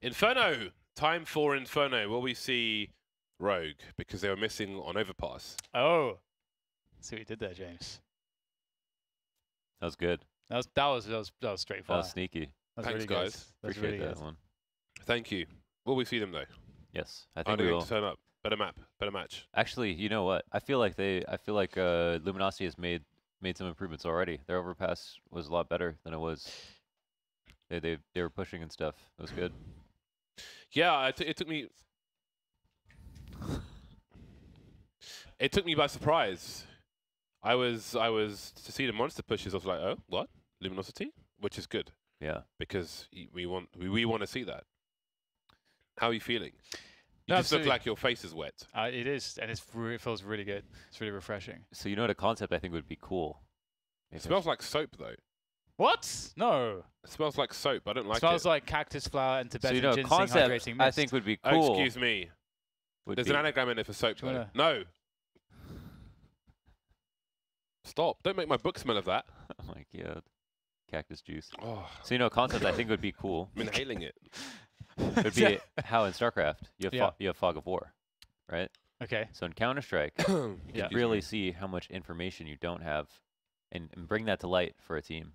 Inferno! Time for Inferno. Will we see Rogue? Because they were missing on Overpass. Oh, see what you did there, James. That was good. That was straight That fire. was sneaky. That was Thanks, really guys. good. That's Appreciate really that good. one. Thank you. Will we see them though? Yes, I Are think they we going will. to turn up? Better map, better match. Actually, you know what? I feel like Luminosity has made some improvements already. Their overpass was a lot better than it was. They were pushing and stuff. It was good. Yeah, it took me. It took me by surprise. I was to see the monster pushes. I was like, oh, what? Luminosity, which is good Yeah. because we want to see that. How are you feeling? You No, just look absolutely. like your face is wet. It is, and it feels really good. It's really refreshing. So you know what a concept I think would be cool? It smells like soap though. What? No. It smells like soap. I don't like It smells it. like cactus flower and So Tibetan you know, a ginseng concept hydrating mist. I think would be Oh, cool. excuse me. would There's be- an anagram in there for soap Do you though. wanna- No. Stop. Don't make my book smell of that. Oh my god. Cactus juice. Oh, So you know, a concept I think would be cool. I'm inhaling it. Would be how in StarCraft you have Yeah. you have fog of war, right? Okay. So in Counter-Strike, you Yeah. really see how much information you don't have, and bring that to light for a team.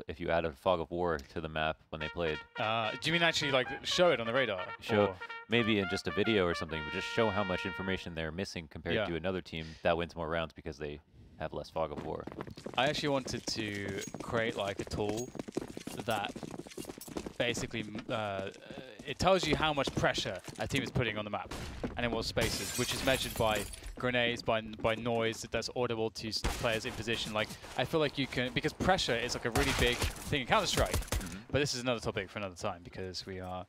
If you add a fog of war to the map when they played, Do you mean actually like show it on the radar? Show- Or- maybe in just a video or something, but just show how much information they're missing compared Yeah. to another team that wins more rounds because they have less fog of war. I actually wanted to create like a tool that basically it tells you how much pressure a team is putting on the map and in what spaces, which is measured by grenades, by noise that's audible to players in position. Like I feel like you can, because pressure is like a really big thing in Counter-Strike. But this is another topic for another time because we are.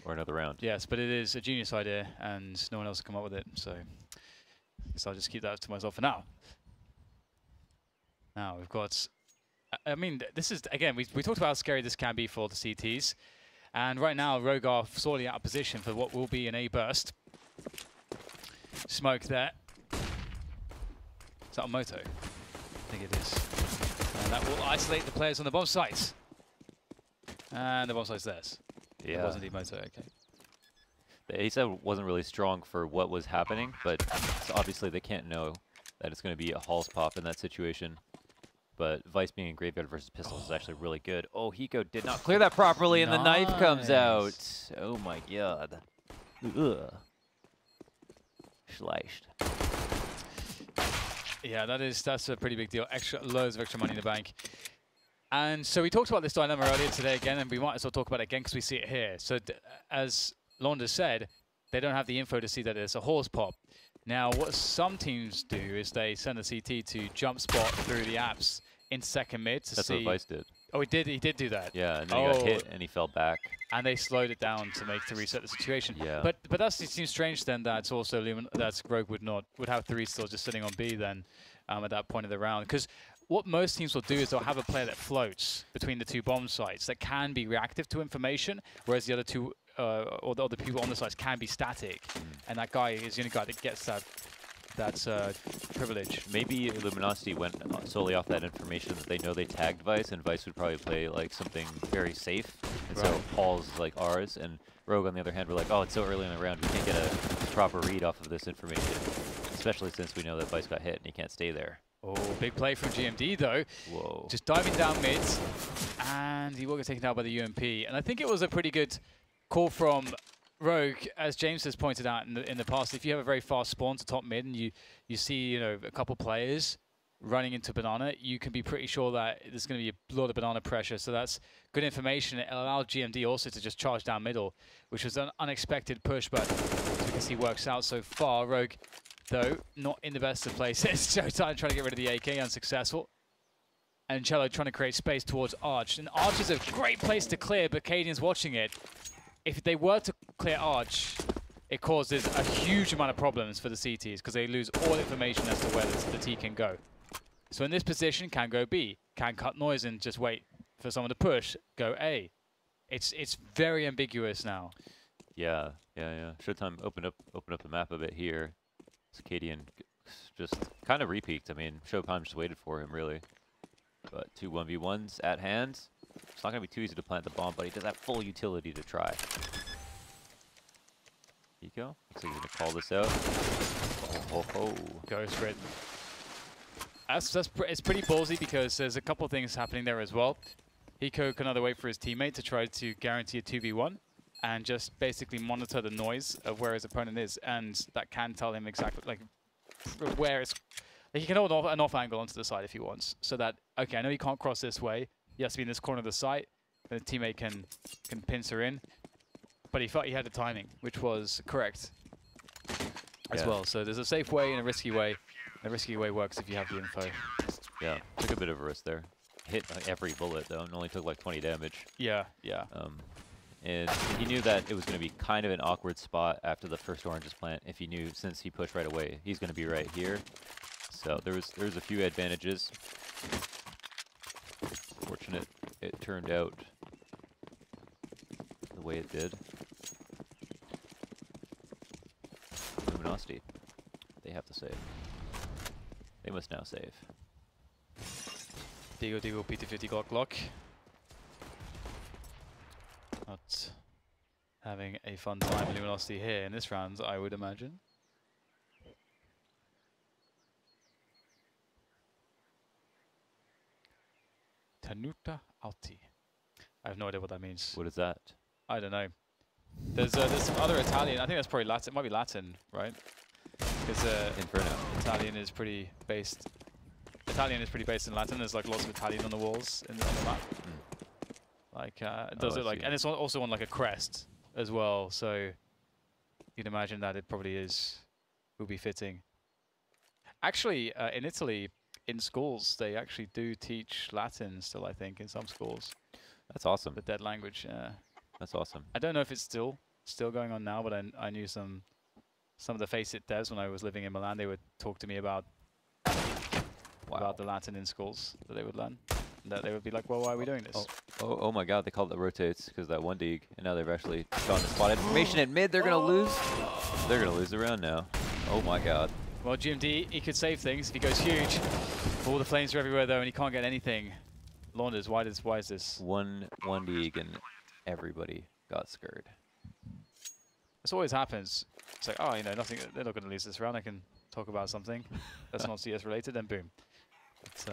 Or another round. Yes, but it is a genius idea and no one else has come up with it. So I'll just keep that to myself for now. Now we've got, I mean, this is, again, we talked about how scary this can be for the CTs. And right now, Rogue are sorely out of position for what will be an A burst. Smoke there. Is that a moto? I think it is. And that will isolate the players on the bomb site. And the bomb site's theirs. It Yeah. was indeed moto, okay. The ASA wasn't really strong for what was happening, but so obviously they can't know that it's going to be a Halls pop in that situation. But Vice being in Graveyard versus Pistols is actually really good. Oh, Hiko did not clear that properly, and the knife comes out. Nice. Oh my god. Ugh. Sliced. Yeah, that's a pretty big deal. Loads of extra money in the bank. And so we talked about this dilemma earlier today again, and we might as well talk about it again because we see it here. So as Londa said, they don't have the info to see that it's a horse pop. Now, what some teams do is they send a CT to jump spot through the apps in second mid to That's see. what Vice did. Oh, he did do that. Yeah, and then he got hit and he fell back. And they slowed it down to reset the situation. Yeah. But that seems strange then that it's also that Rogue would have 3 still just sitting on B then at that point of the round. Because what most teams will do is they'll have a player that floats between the 2 bomb sites that can be reactive to information, whereas the other 2 or the other people on the sites can be static. And that guy is the only guy that gets that privilege. Maybe Luminosity went solely off that information that they know they tagged Vice, and Vice would probably play like something very safe. And so Paul's like ours, and Rogue on the other hand, we're like, oh, it's so early in the round, we can't get a proper read off of this information. Especially since we know that Vice got hit and he can't stay there. Oh, big play from GMD though. Whoa. Just diving down mid, and he will get taken out by the UMP. And I think it was a pretty good call from Rogue, as James has pointed out in the past. If you have a very fast spawn to top mid and you see a couple players running into banana, you can be pretty sure that there's going to be a lot of banana pressure. So that's good information. It allowed GMD also to just charge down middle, which was an unexpected push, but as we can see works out so far. Rogue, though, not in the best of places. Showtime trying to get rid of the AK, unsuccessful. And Cello trying to create space towards Arch. And Arch is a great place to clear, but Cadian's watching it. If they were to clear Arch, it causes a huge amount of problems for the CTs because they lose all information as to where the T can go. So in this position, can go B, can cut noise and just wait for someone to push, go A. It's very ambiguous now. Yeah. Showtime opened up the map a bit here. Cadian just kind of repeaked. I mean, Showtime just waited for him, really. But 2 1v1s at hand. It's not going to be too easy to plant the bomb, but he does have full utility to try. Eco, looks like he's going to call this out. Oh. Goes for it. It's pretty ballsy because there's a couple of things happening there as well. Eco can either wait for his teammate to try to guarantee a 2v1 and just basically monitor the noise of where his opponent is, and that can tell him exactly like where it's. Like, he can hold an off angle onto the side if he wants, so that, okay, I know he can't cross this way. He has to be in this corner of the site. And the teammate can pincer in, but he felt he had the timing, which was correct as well. So there's a safe way and a risky way. A risky way works if you have the info. Yeah, took a bit of a risk there. Hit like every bullet though, and only took like 20 damage. Yeah. And he knew that it was going to be kind of an awkward spot after the first oranges plant. If he knew, since he pushed right away, he's going to be right here. So there was a few advantages. Fortunate it turned out the way it did. Luminosity, they have to save. They must now save. Deagle, PT50 Glock. Not having a fun time with Luminosity here in this round, I would imagine. Tenuta Alti. I have no idea what that means. What is that? I don't know. There's some other Italian. I think that's probably Latin. It might be Latin, right? Because Inferno. Italian is pretty based. Italian is pretty based in Latin. There's like lots of Italian on the walls on the map. Like does it like, and it's also on like a crest as well. So you'd imagine that it probably will be fitting. Actually, in Italy, in schools, they actually do teach Latin still, I think, in some schools. That's awesome. The dead language. That's awesome. I don't know if it's still going on now, but I knew some of the FACEIT devs when I was living in Milan. They would talk to me about the Latin in schools that they would learn. And that they would be like, well, why are we doing this? Oh my god, they called it rotates because that one dig, and now they've actually gotten the spot information at mid. They're going to lose. They're going to lose the round now. Oh my god. Well, GMD, he could save things if he goes huge. All the flames are everywhere, though, and he can't get anything. Launders, why is this? One dig, and everybody got scared. This always happens. It's like, oh, you know, nothing. They're not going to lose this round. I can talk about something that's not CS related, then boom. It's,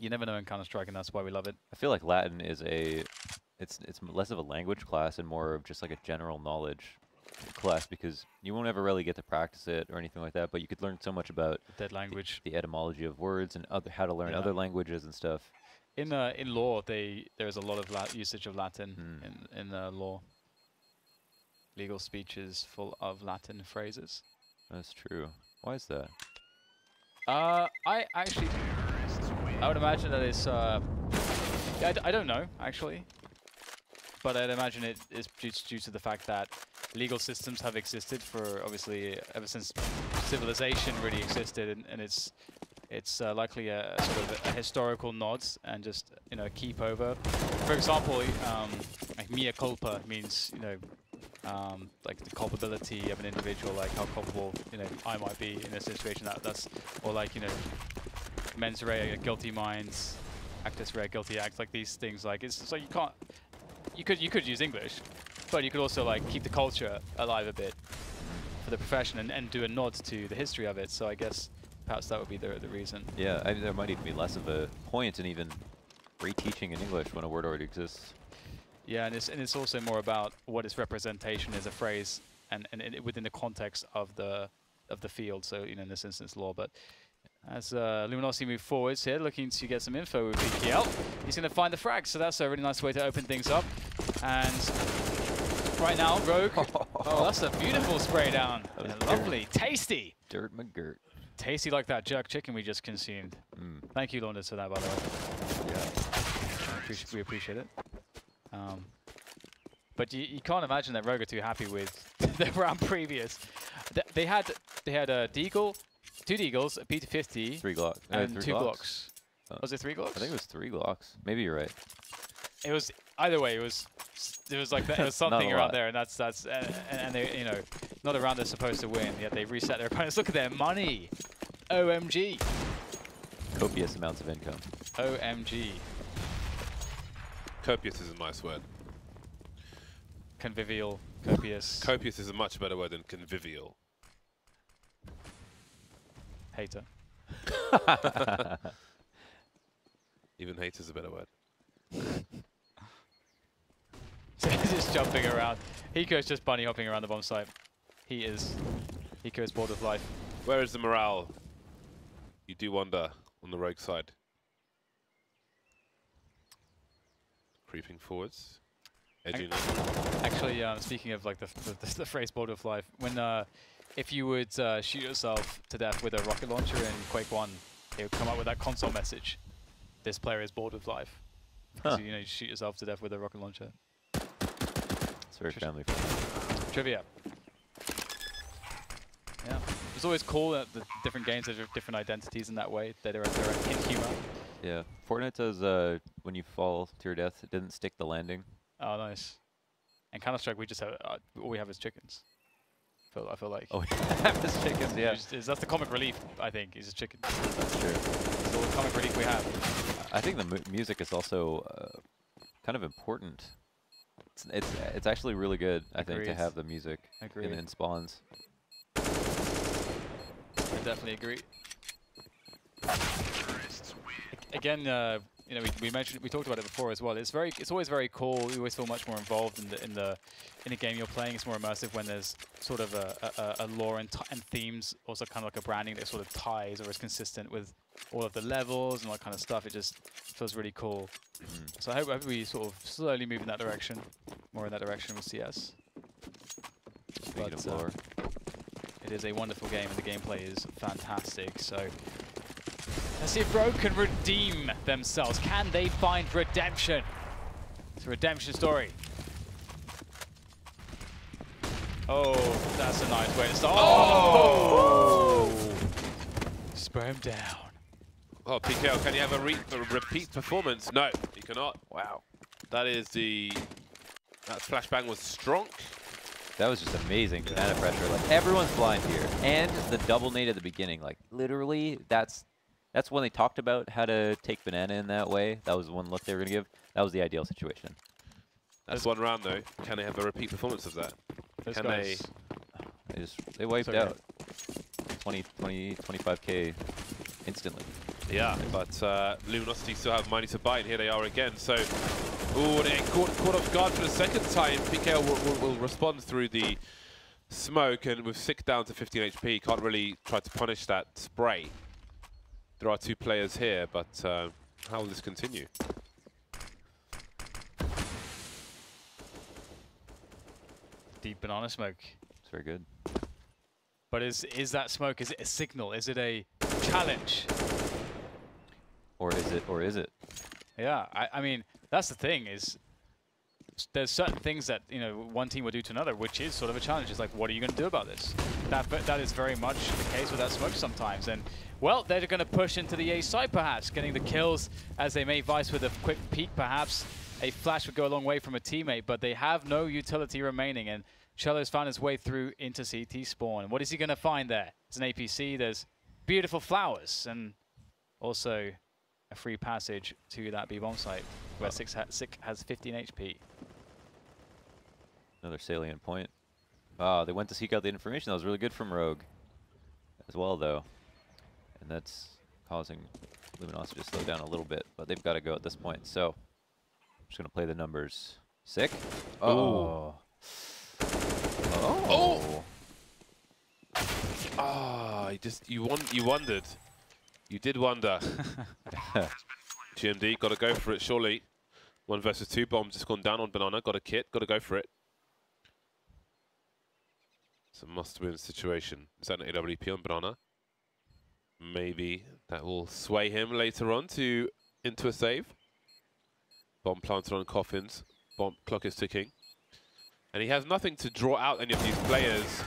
you never know in Counter-Strike, and that's why we love it. I feel like Latin is it's less of a language class and more of just like a general knowledge class, because you won't ever really get to practice it or anything like that, but you could learn so much about dead language, the etymology of words, and how to learn other languages and stuff. In law, there's a lot of usage of Latin in law. Legal speech is full of Latin phrases. That's true. Why is that? I would imagine that it's yeah, I don't know actually, but I'd imagine it is due to the fact that legal systems have existed for obviously ever since civilization really existed, and it's likely a sort of a historical nod and just, you know, a keep over. For example, like mea culpa means, you know, like the culpability of an individual, like how culpable, you know, I might be in a situation that's, or like, you know, mens rea, guilty minds, actus rea, guilty act, like these things. Like it's so you could use English, but you could also like keep the culture alive a bit for the profession and do a nod to the history of it. So I guess perhaps that would be the reason. Yeah, I mean, there might even be less of a point in even reteaching in English when a word already exists. Yeah, and it's also more about what its representation is a phrase and within the context of the field. So, you know, in this instance, law. But as Luminosity move forwards here, looking to get some info with BKL, he's going to find the frag. So that's a really nice way to open things up. And right now, Rogue. Oh, that's a beautiful spray down. Lovely, tasty. Dirt McGirt. Tasty like that jerk chicken we just consumed. Thank you, Launders, for that, by the way. Yeah, we appreciate it. But you can't imagine that Rogue are too happy with the round previous. They had a Deagle, 2 Deagles, a P250, 3 Glocks, and 2 Glocks. Was it 3 Glocks? I think it was 3 Glocks. Maybe you're right. It was either way. It was like that. It was something around there, and that's and they, you know, not a round they're supposed to win. Yet they reset their opponents. Look at their money. OMG. copious amounts of income. OMG. Copious is a nice word. Convivial. Copious. Copious is a much better word than convivial. Hater. Even hate is a better word. Just jumping around. Hiko's just bunny hopping around the bomb site. Hiko is bored of life. Where is the morale? You do wonder on the rogue side. Creeping forwards. Edging in. Actually, speaking of like the phrase bored of life, when if you would shoot yourself to death with a rocket launcher in Quake 1, it would come up with that console message. This player is bored of life. Huh. So, you know, you shoot yourself to death with a rocket launcher. It's very family friendly. Trivia. Yeah. It's always cool that the different games have different identities in that way. That are their own humor. Yeah. Fortnite does, when you fall to your death, it didn't stick the landing. Oh, nice. And Counter-Strike, we just have, all we have is chickens. I feel like. Oh, it's chickens, yeah. That's the comic relief, I think, is just chickens. That's true. That's all the comic relief we have. I think the music is also kind of important. It's actually really good, I think, to have the music in spawns. I definitely agree. Again, you know, we talked about it before as well. It's always very cool. You always feel much more involved in the game you're playing. It's more immersive when there's sort of a lore and themes, also kind of like a branding that sort of ties or is consistent with all of the levels and all that kind of stuff. It just feels really cool. So I hope we sort of slowly move in that direction, more in that direction with CS. Speaking of lore, it is a wonderful game and the gameplay is fantastic. So let's see if Rogue can redeem themselves. Can they find redemption? It's a redemption story. Oh, that's a nice way to start. Oh! Spur him down. Oh, PKL, can you have a repeat performance? No, you cannot. Wow. That flashbang was strong. that was just amazing. Banana pressure. Like, everyone's blind here. And the double nade at the beginning. Like, literally, that's when they talked about how to take banana in that way. That was the one look they were going to give. That was the ideal situation. That's one round, though. Can they have a repeat performance of that? Can they? They wiped out 25k instantly. Yeah, but Luminosity still have money to buy, and here they are again. So, ooh, they caught off guard for the second time. PKL will respond through the smoke, and with 6 down to 15 HP, can't really try to punish that spray. There are 2 players here, but how will this continue? Deep banana smoke. It's very good. But is that smoke, is it a signal? Is it a challenge? Or is it? Yeah, I mean, that's the thing, is there's certain things that, you know, one team will do to another, which is sort of a challenge. It's like, what are you going to do about this? That is very much the case with that smoke sometimes. And, well, they're going to push into the A side, perhaps, getting the kills as they may Vice with a quick peek, perhaps. A flash would go a long way from a teammate, but they have no utility remaining. And Cello's found his way through into CT spawn. What is he going to find there? It's an APC. There's beautiful flowers and also a free passage to that B bomb site where Six has 15 HP. Another salient point. Ah, they went to seek out the information. That was really good from Rogue as well, though. And that's causing Luminosity to slow down a little bit, but they've got to go at this point. So, I'm just going to play the numbers. Sick. Oh. Oh. Ah, you wondered. You did wonder. GMD, got to go for it, surely. 1 versus 2, bombs just gone down on Banana. Got a kit, got to go for it. It's a must-win situation. Is that an AWP on Banana? Maybe that will sway him later on into a save. Bomb planted on Coffins. Bomb clock is ticking. And he has nothing to draw out any of these players.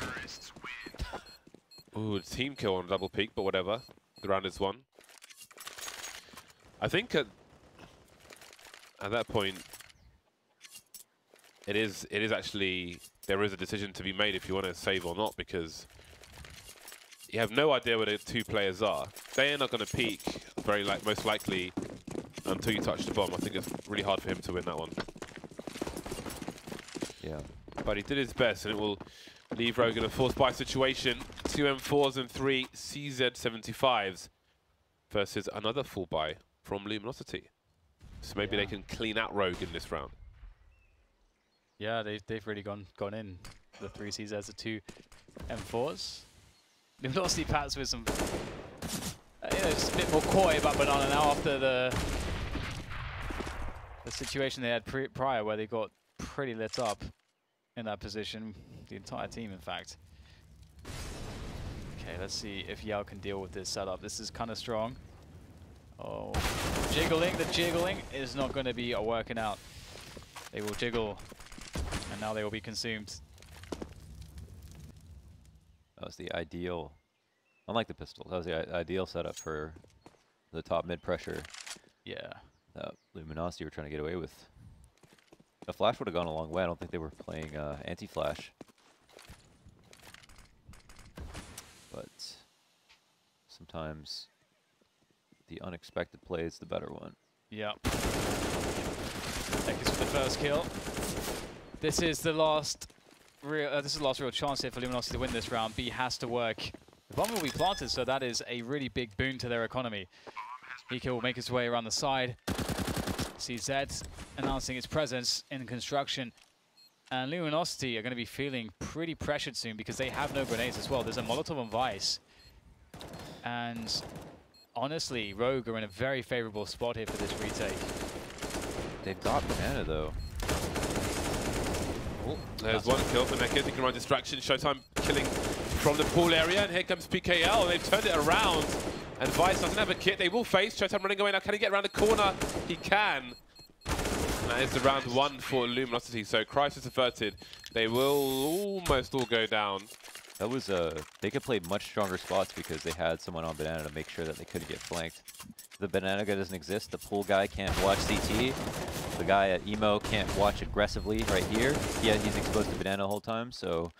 Ooh, team kill on double peak, but whatever. The round is won. I think at that point, it is actually, there is a decision to be made if you want to save or not, because you have no idea where the 2 players are. They are not going to peek most likely until you touch the bomb. I think it's really hard for him to win that one. Yeah. But he did his best, and it will leave Rogue in a forced buy situation. 2 M4s and 3 CZ75s versus another full buy from Luminosity. So maybe they can clean out Rogue in this round. Yeah, they've really gone in. The 3 CZs, the 2 M4s. Luminosity Pats with some, just a bit more coy about Banana now after the situation they had prior where they got pretty lit up in that position. The entire team, in fact. Okay, let's see if Yao can deal with this setup. This is kind of strong. Oh, jiggling. The jiggling is not going to be working out. They will jiggle, and now they will be consumed. That was the ideal, unlike the pistol, that was the ideal setup for the top mid pressure. Yeah. That Luminosity were trying to get away with. A flash would have gone a long way. I don't think they were playing anti-flash. But sometimes the unexpected play is the better one. Yeah. Thank you for the first kill. This is the last real chance here for Luminosity to win this round. B has to work. The bomb will be planted, so that is a really big boon to their economy. EK will make his way around the side. CZ announcing its presence in construction. And Luminosity are going to be feeling pretty pressured soon because they have no grenades as well. There's a Molotov on Vice. And honestly, Rogue are in a very favorable spot here for this retake. They've got Banana though. Oh, there's one kill for Nekid. He can run distraction. Showtime killing from the pool area. And here comes PKL. They've turned it around. And Vice doesn't have a kit. They will face. Showtime running away now. Can he get around the corner? He can. And that is the round 1 for Luminosity. So crisis averted. They will almost all go down. That was they could play much stronger spots because they had someone on Banana to make sure that they couldn't get flanked. The Banana guy doesn't exist. The pool guy can't watch CT. The guy at Emo can't watch aggressively right here. Yeah, he's exposed to Banana the whole time. So,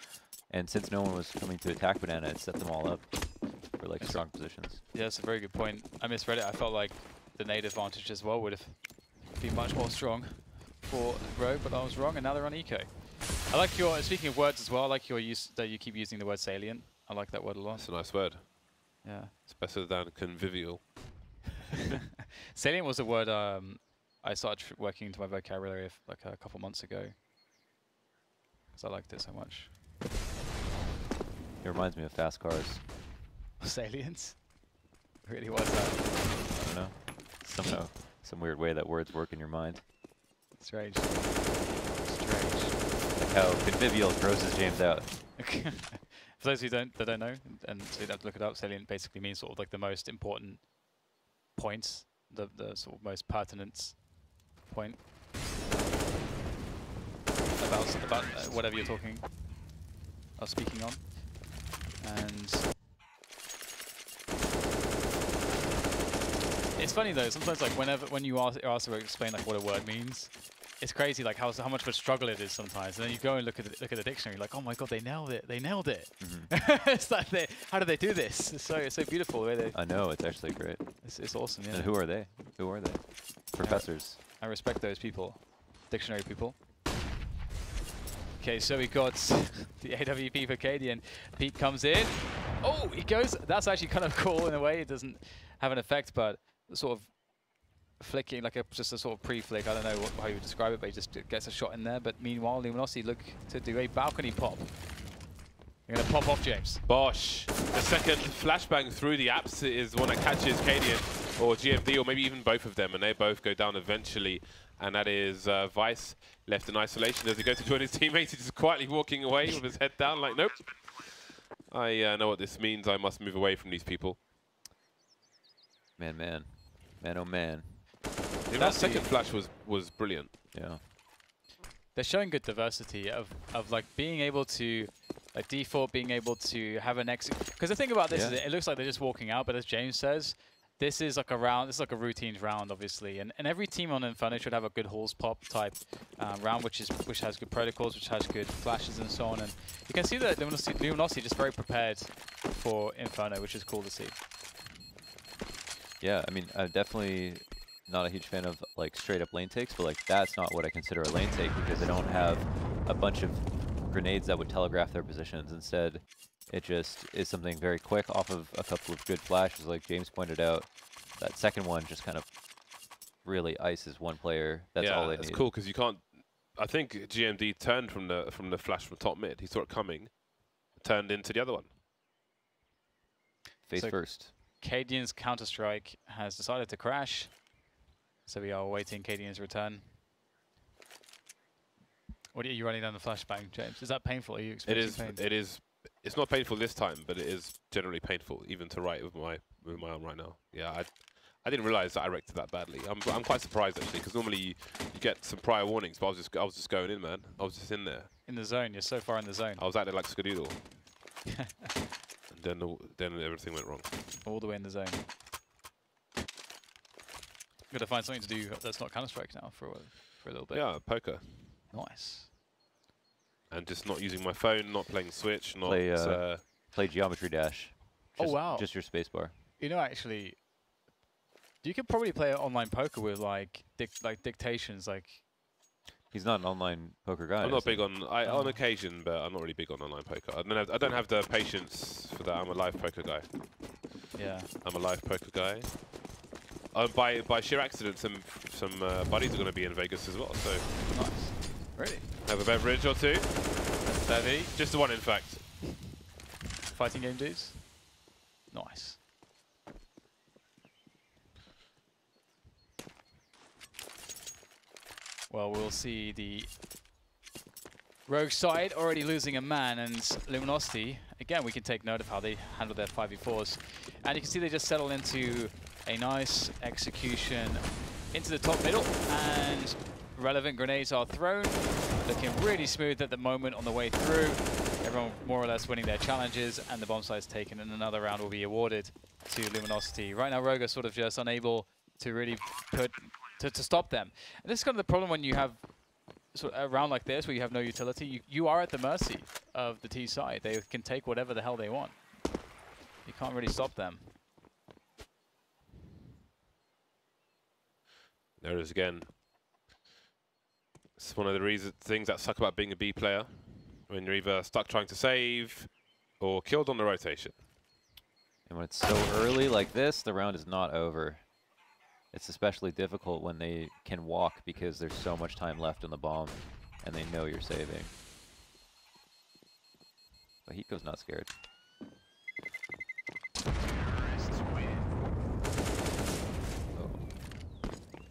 and since no one was coming to attack Banana, it set them all up for like strong positions. Yeah, that's a very good point. I misread it. I felt like the nade advantage as well would have been much more strong for Rogue, but I was wrong, and now they're on eco. I like your, speaking of words as well, I like your use that you keep using the word salient. I like that word a lot. It's a nice word. Yeah. It's better than convivial. Salient was a word I started working into my vocabulary like a couple months ago. Because I liked it so much. It reminds me of fast cars. Salient? Really, what's that? I don't know. Some weird way that words work in your mind. Strange. Strange. Like how convivial grosses James out. For those who don't know, and so you'd have to look it up, salient basically means sort of like the most important points, the sort of most pertinent point about whatever you're talking or speaking on. And it's funny though, sometimes like when you ask to explain like what a word means, it's crazy like how much of a struggle it is sometimes. And then you go and look at the dictionary, like, oh my god, they nailed it! They nailed it! Mm-hmm. It's like how did they do this? It's so beautiful the way they. I know, it's actually great. It's awesome. Yeah. And who are they? Who are they? Professors. I respect those people, dictionary people. Okay, so we got the AWP for Katie, and Pete comes in. Oh, he goes. That's actually kind of cool in a way. It doesn't have an effect, but sort of flicking, like just a sort of pre-flick. I don't know how you would describe it, but he just gets a shot in there. But meanwhile, Luminosity look to do a balcony pop. You're going to pop off, James. Bosh. The second flashbang through the apps is one that catches Cadian or GMD, or maybe even both of them, and they both go down eventually. And that is Vice left in isolation as he goes to join his teammates. He's just quietly walking away with his head down like, nope. I know what this means. I must move away from these people. Man, oh man. That second flash was brilliant. Yeah. They're showing good diversity of like being able to, like default being able to have an exit. Because the thing about this is it looks like they're just walking out, but as James says, this is like a round. This is like a routine round, obviously, and every team on Inferno should have a good halls pop type round, which has good protocols, which has good flashes and so on. And you can see that Luminosity just very prepared for Inferno, which is cool to see. Yeah, I mean, I'm definitely not a huge fan of like straight up lane takes, but like that's not what I consider a lane take because they don't have a bunch of grenades that would telegraph their positions. Instead, it just is something very quick off of a couple of good flashes, like James pointed out. That second one just kind of really ices one player. That's all they need. Yeah, it's cool because you can't. I think GMD turned from the flash from top mid. He saw it coming, turned into the other one. Face So first. Cadian's Counter-Strike has decided to crash. So we are awaiting Cadian's return. What are you running down the flashbang, James? Is that painful? Are you experiencing pain? It is. It's not painful this time, but it is generally painful, even to write with my arm right now. Yeah, I didn't realize that I wrecked it that badly. I'm quite surprised actually, because normally you get some prior warnings, but I was just going in, man. I was just in there. In the zone. You're so far in the zone. I was acting like Skadoodle. And then everything went wrong. All the way in the zone. Got to find something to do that's not Counter-Strike now for a little bit. Yeah, poker. Nice. And just not using my phone, not playing Switch, not Play Geometry Dash. Oh wow! Just your spacebar. You know, actually, you could probably play online poker with like dictations. Like, he's not an online poker guy. I'm not big on on occasion, but I'm not really big on online poker. I don't have the patience for that. I'm a live poker guy. Yeah. I'm a live poker guy. By sheer accident, some buddies are going to be in Vegas as well. So Nice. Really? have a beverage or two. Bevy. Just the one, in fact. Fighting game dudes. Nice. Well, we'll see the Rogue side already losing a man, and Luminosity, again, we can take note of how they handle their 5v4s. And you can see they just settle into a nice execution into the top middle, and relevant grenades are thrown. Looking really smooth at the moment on the way through. Everyone more or less winning their challenges, and the bomb site is taken, and another round will be awarded to Luminosity. Right now, Rogue are sort of just unable to really to stop them. And this is kind of the problem when you have sort of a round like this where you have no utility. You are at the mercy of the T side. They can take whatever the hell they want. You can't really stop them. There it is again. It's one of the things that suck about being a B player, when you're either stuck trying to save or killed on the rotation. And when it's so early like this, the round is not over. It's especially difficult when they can walk because there's so much time left on the bomb and they know you're saving. But Hiko's not scared.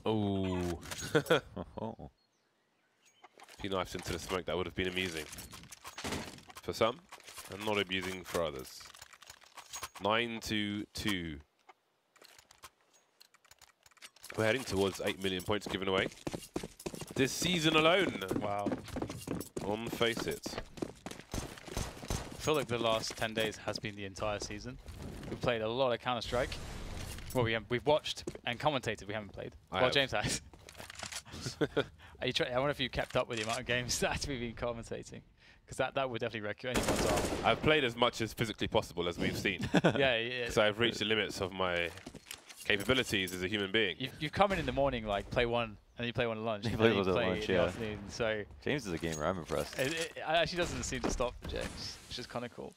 Oh. Oh. A few knives into the smoke, that would have been amusing for some, and not amusing for others. 9-2. We're heading towards 8 million points given away this season alone. Wow. On FACEIT. I feel like the last 10 days has been the entire season. We've played a lot of Counter-Strike. Well, we've watched and commentated. We haven't played. Well, James has. I wonder if you kept up with the amount of games that we've been commentating, because that would definitely wreck anyone's arm. I've played as much as physically possible, as we've seen. Yeah. So I've reached the limits of my capabilities as a human being. You've come in the morning, like play one, and then you play one at lunch. You and play then one at lunch, in the yeah. afternoon. So James is a gamer. I'm impressed. it actually doesn't seem to stop James, which is kind of cool.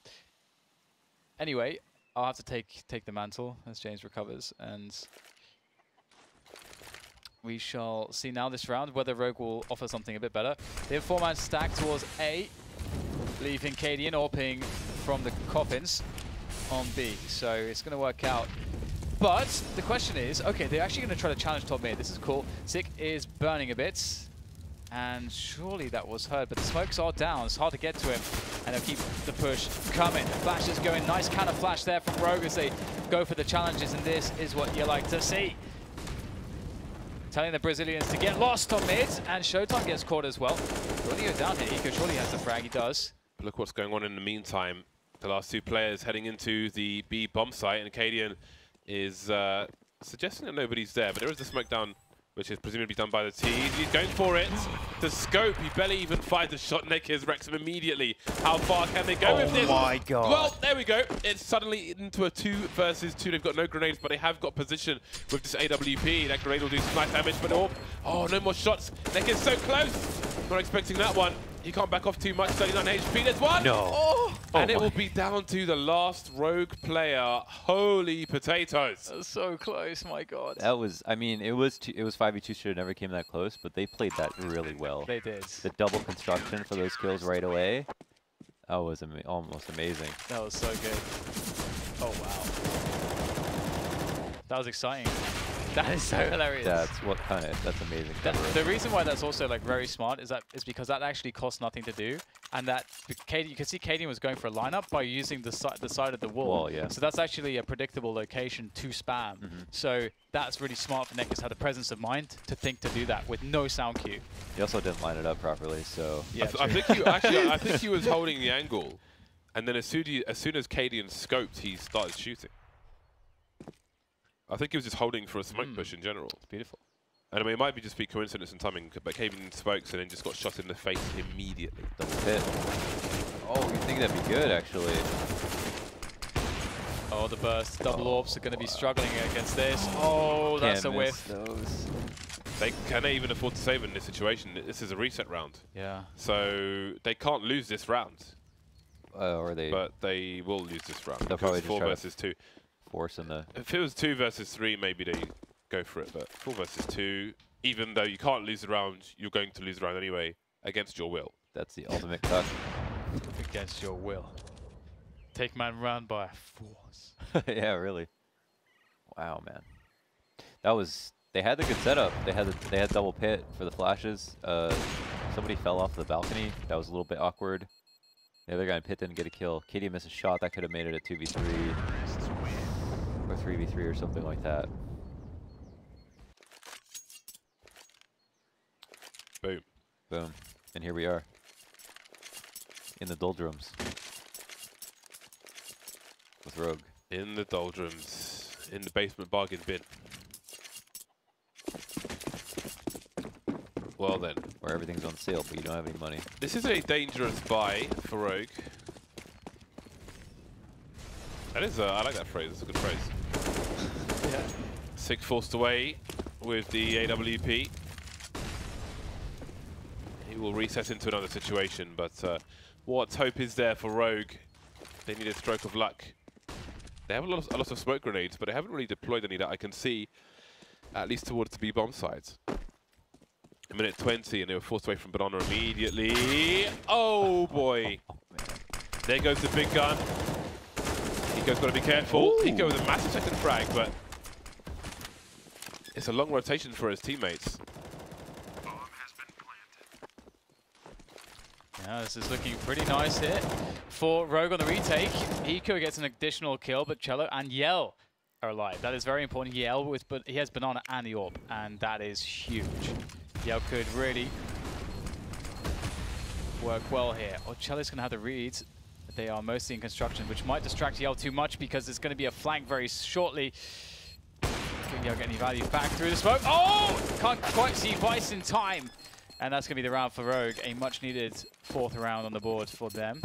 Anyway, I'll have to take the mantle as James recovers, and we shall see now this round whether Rogue will offer something a bit better. They have 4-man stack towards A, leaving Cadian AWPing from the coffins on B. So it's going to work out. But the question is, okay, they're actually going to try to challenge top mid. This is cool. Sick is burning a bit, and surely that was heard. But the smokes are down. It's hard to get to him, and they'll keep the push coming. Flash is going. Nice counter flash there from Rogue as they go for the challenges, and this is what you like to see. Telling the Brazilians to get lost on mid, and Showtime gets caught as well. Rodeo down here. Eco surely has the frag. He does. But look what's going on in the meantime. The last two players heading into the B bomb site, and Cadian is suggesting that nobody's there, but there is the smoke down which is presumably done by the T's. He's going for it. The scope, he barely even finds the shot. Nekkers wrecks him immediately. How far can they go with this? Oh my god. Well, there we go. It's suddenly into a 2 versus 2. They've got no grenades, but they have got position with this AWP. That grenade will do some nice damage, but oh, no more shots. Nekkers so close. Not expecting that one. He can't back off too much. 39 HP. There's one. No. Oh, and it will be down to the last Rogue player. Holy potatoes. That was so close, my god. That was, I mean, it was 5v2, should have never came that close, but they played that really well. They did. The double construction for those kills right away, that was almost amazing. That was so good. Oh, wow. That was exciting. That is so hilarious. That's amazing. The reason why that's also like very smart is because that actually costs nothing to do, and that you can see Cadian was going for a lineup by using the side of the wall. Yeah. So that's actually a predictable location to spam. So that's really smart for Nekkers, had the presence of mind to think to do that with no sound cue. He also didn't line it up properly, so. Yeah, I think he was holding the angle, and then as soon as Cadian scoped, he started shooting. I think he was just holding for a smoke push in general. It's beautiful. And I mean, it might just be coincidence and timing, but Cadian spokes and then just got shot in the face immediately. Double hit. Oh, you think that'd be good, actually. Oh, the burst. Double orbs are going to be struggling against this. Oh, that's a whiff. Can they even afford to save in this situation? This is a reset round. Yeah. So they can't lose this round. But they will lose this round. They'll probably 4 versus 2. Force in the. If it was 2 versus 3, maybe they go for it. But 4 versus 2, even though you can't lose the round, you're going to lose the round anyway against your will. That's the ultimate cut. Against your will. Take man round by force. Yeah, really. Wow, man. That was. They had the good setup. They had double pit for the flashes. Somebody fell off the balcony. That was a little bit awkward. The other guy in pit didn't get a kill. Katie missed a shot that could have made it a 2v3 or 3v3 or something like that. Boom. Boom. And here we are in the doldrums with Rogue. In the doldrums, in the basement bargain bin. Well then. Where everything's on sale, but you don't have any money. This is a dangerous buy for Rogue. That is, I like that phrase, it's a good phrase. Yeah. Sig forced away with the AWP. He will reset into another situation, but what hope is there for Rogue? They need a stroke of luck. They have a lot of smoke grenades, but they haven't really deployed any that I can see, at least towards the B-bomb sides. A minute 20, and they were forced away from Banana immediately. Oh boy! There goes the big gun. Hiko's got to be careful. Hiko with a massive second frag, but it's a long rotation for his teammates. Yeah, this is looking pretty nice here for Rogue on the retake. Hiko gets an additional kill, but Cello and Yell are alive. That is very important. Yell but he has Banana and the Orb, and that is huge. Yell could really work well here. Oh, Cello's going to have the reads. They are mostly in construction, which might distract Yell too much because it's going to be a flank very shortly. Can Yell get any value back through the smoke? Oh! Can't quite see Vice in time. And that's going to be the round for Rogue. A much-needed 4th round on the board for them.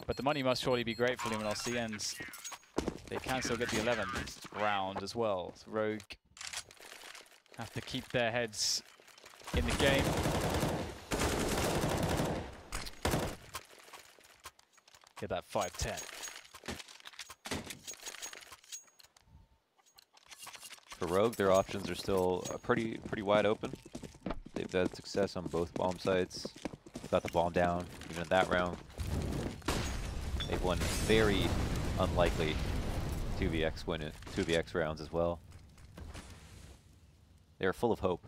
But the money must surely be great for Luminosity, and they can still get the 11th round as well. So Rogue have to keep their heads in the game. Get that 5-10. For Rogue, their options are still pretty wide open. They've had success on both bomb sites. Got the bomb down, even in that round. They've won very unlikely 2vx rounds as well. They're full of hope,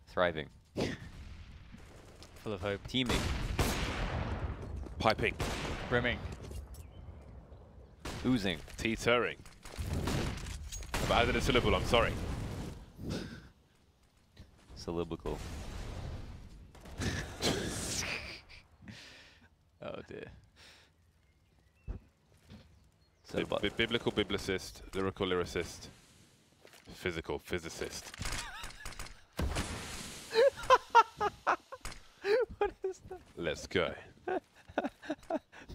thriving. Full of hope. Teaming. Piping. Brimming. Oozing. Teetering. I've added a syllable, I'm sorry. Syllabical. Oh dear. So Biblical biblicist, lyrical lyricist, physical physicist. Let's go.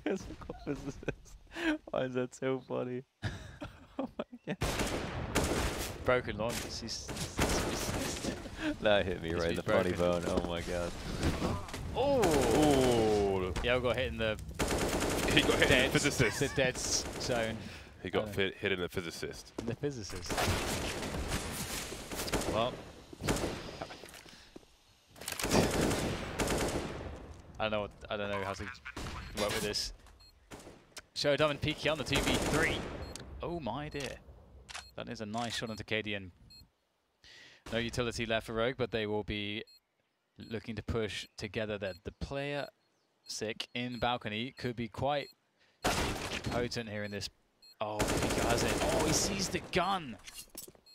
Physical physicist. Why is that so funny? Oh my god. Broken launches. That hit me right in the funny bone. Oh my god. Oh! Yeah, we got hit in the. He got hit in the physicist. The dead zone. He got hit in the physicist. The physicist. Well. I don't know how to work with this. Showdown and Peaky on the 2v3. Oh my dear. That is a nice shot onto KD, and no utility left for Rogue, but they will be looking to push together. That the player sick in balcony could be quite potent here in this. Oh, Peaky has it. Oh, he sees the gun.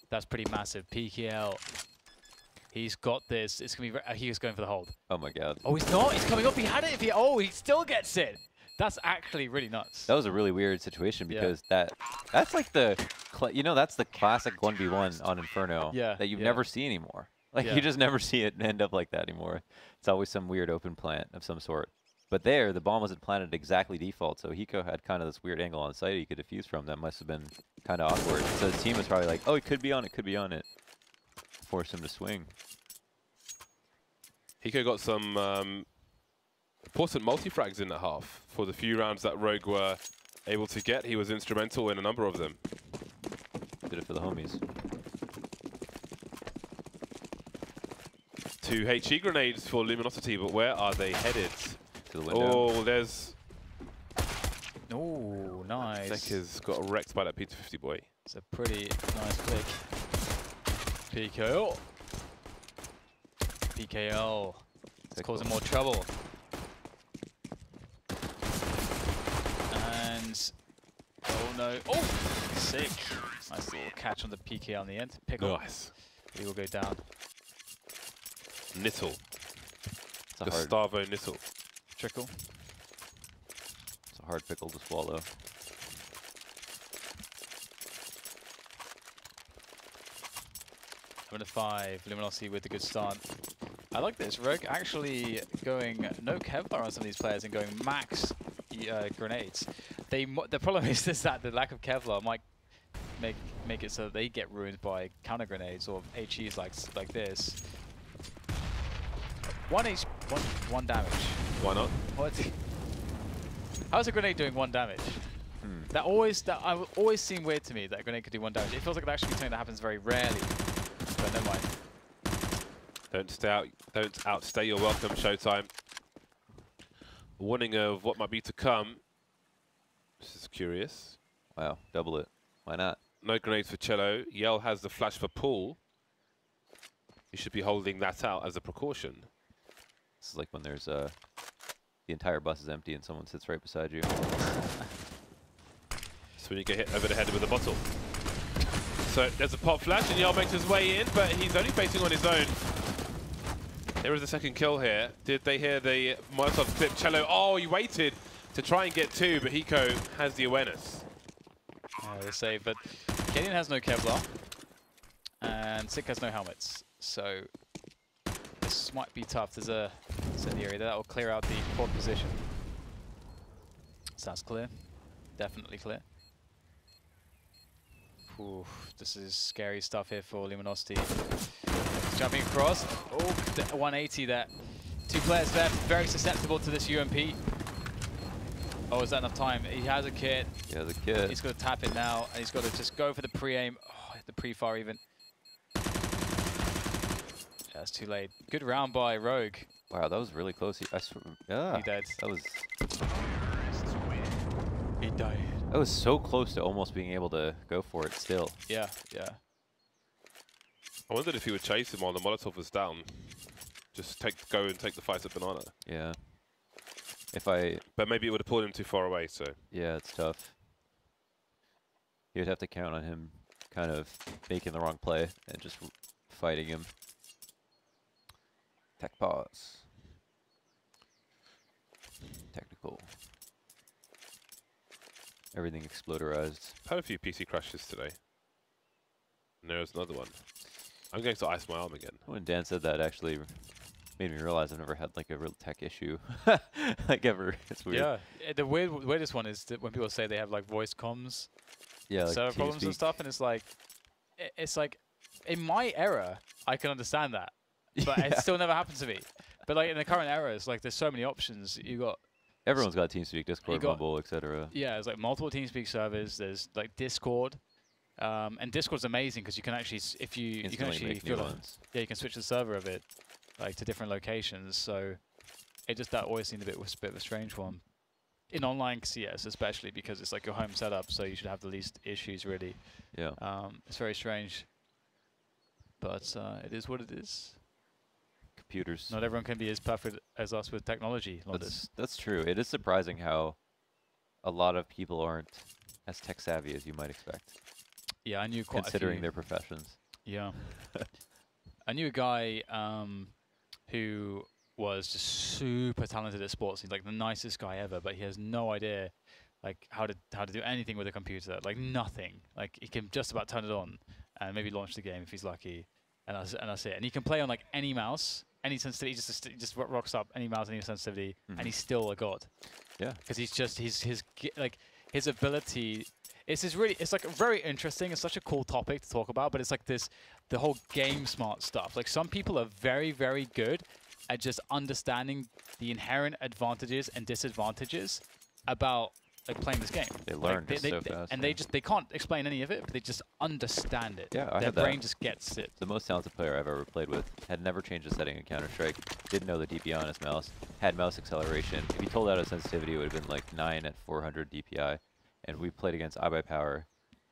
That's pretty massive. PKL. He's got this. It's gonna be. He was going for the hold. Oh my god. Oh, he's not. He's coming up. He had it. Oh, he still gets it. That's actually really nuts. That was a really weird situation because that's like that's the classic 1v1 on Inferno that you never see anymore. Like you just never see it end up like that anymore. It's always some weird open plant of some sort. But there, the bomb wasn't planted exactly default, so Hiko had kind of this weird angle on site he could defuse from. That must have been kind of awkward. So his team was probably like, oh, it could be on it, could be on it. Force him to swing. Hiko got some important multi-frags in that half. For the few rounds that Rogue were able to get, he was instrumental in a number of them. Did it for the homies. 2 HE grenades for Luminosity, but where are they headed? To the window. Oh, there's... Oh, nice. Sekker's got wrecked by that P250 boy. It's a pretty nice flick. PKL. PKL. It's causing more trouble. And... Oh no. Oh! Sick. Nice little catch on the PK on the end. Pickle. Nice. He will go down. Nittle. It's Gustavo Nittle. Trickle. It's a hard pickle to swallow. -5, Luminosity with a good start. I like this. Rogue actually going no Kevlar on some of these players and going max grenades. The problem is that the lack of Kevlar might make it so that they get ruined by counter grenades or HEs like this. One damage. Why not? What? How's a grenade doing 1 damage? That always seem weird to me that a grenade could do 1 damage. It feels like it actually something that happens very rarely. But never mind. Don't outstay your welcome, Showtime. Warning of what might be to come. This is curious. Wow, double it. Why not? No grenades for Cello. Yell has the flash for Pool. You should be holding that out as a precaution. This is like when there's the entire bus is empty and someone sits right beside you. So when you get hit over the head with a bottle. So there's a pop flash and Yell makes his way in, but he's only facing on his own. There is a second kill here. Did they hear the Molotov clip? Cello, oh, he waited to try and get 2, but Hiko has the awareness. The save, but Kenyon has no Kevlar, and Sick has no helmets, so this might be tough. There's a incendiary that will clear out the 4th position. Sounds clear. Definitely clear. Ooh, this is scary stuff here for Luminosity. Jumping across. Oh, 180 there. 2 players left. Very susceptible to this UMP. Oh, is that enough time? He has a kit. He has a kit. He's got to tap it now, and he's got to just go for the pre-aim. Oh, the pre-fire even. Yeah, it's too late. Good round by Rogue. Wow, that was really close. I swear, He died. That was... He died. That was so close to almost being able to go for it still. Yeah, yeah. I wondered if he would chase him while the Molotov was down. Just go and take the fight at Banana. Yeah. But maybe it would have pulled him too far away, so. Yeah, it's tough. You'd have to count on him kind of making the wrong play and just fighting him. Tech pause. Technical. Everything exploderized. Had a few PC crashes today. And there's another one. I'm going to ice my arm again. When Dan said that, actually Made me realize I've never had like a real tech issue, like ever. It's weird. Yeah, the weirdest one is that when people say they have like voice comms, Yeah, like server problems and TeamSpeak. stuff, and it's like, in my era, I can understand that, but it still never happened to me. But like in the current era, it's like there's so many options. You got Everyone's got TeamSpeak, Discord, got- mobile, etc. yeah, there's like multiple TeamSpeak servers. There's like Discord, and Discord's amazing because you can actually, if you can Instantly actually make new feel like, ones. yeah, you can switch the server of it, like to different locations. So that always seemed a bit of a strange one. In online CS especially, because it's like your home setup, so you should have the least issues really. Yeah. It's very strange, but it is what it is. Computers. Not everyone can be as perfect as us with technology, Londis. That's true. It is surprising how a lot of people aren't as tech savvy as you might expect, Yeah, I knew quite considering a few. their professions. Yeah. I knew a guy who was just super talented at sports. He's like the nicest guy ever, but he has no idea like how to do anything with a computer. Like nothing. Like he can just about turn it on and maybe launch the game if he's lucky, and that's it. And he can play on like any mouse, any sensitivity. He just rocks up any mouse, any sensitivity, and he's still a god. Yeah. Because he's just his ability. It's like very interesting. It's such a cool topic to talk about, but it's like the whole game smart stuff. Like some people are very, very good at just understanding the inherent advantages and disadvantages about like playing this game. They learn like, so fast. and they can't explain any of it, but they just understand it. Yeah, I Their had that. brain just gets it. The most talented player I've ever played with had never changed a setting in Counter-Strike, didn't know the DPI on his mouse, had mouse acceleration. If he told out a sensitivity, it would have been like 9 at 400 DPI. And we played against iBuyPower,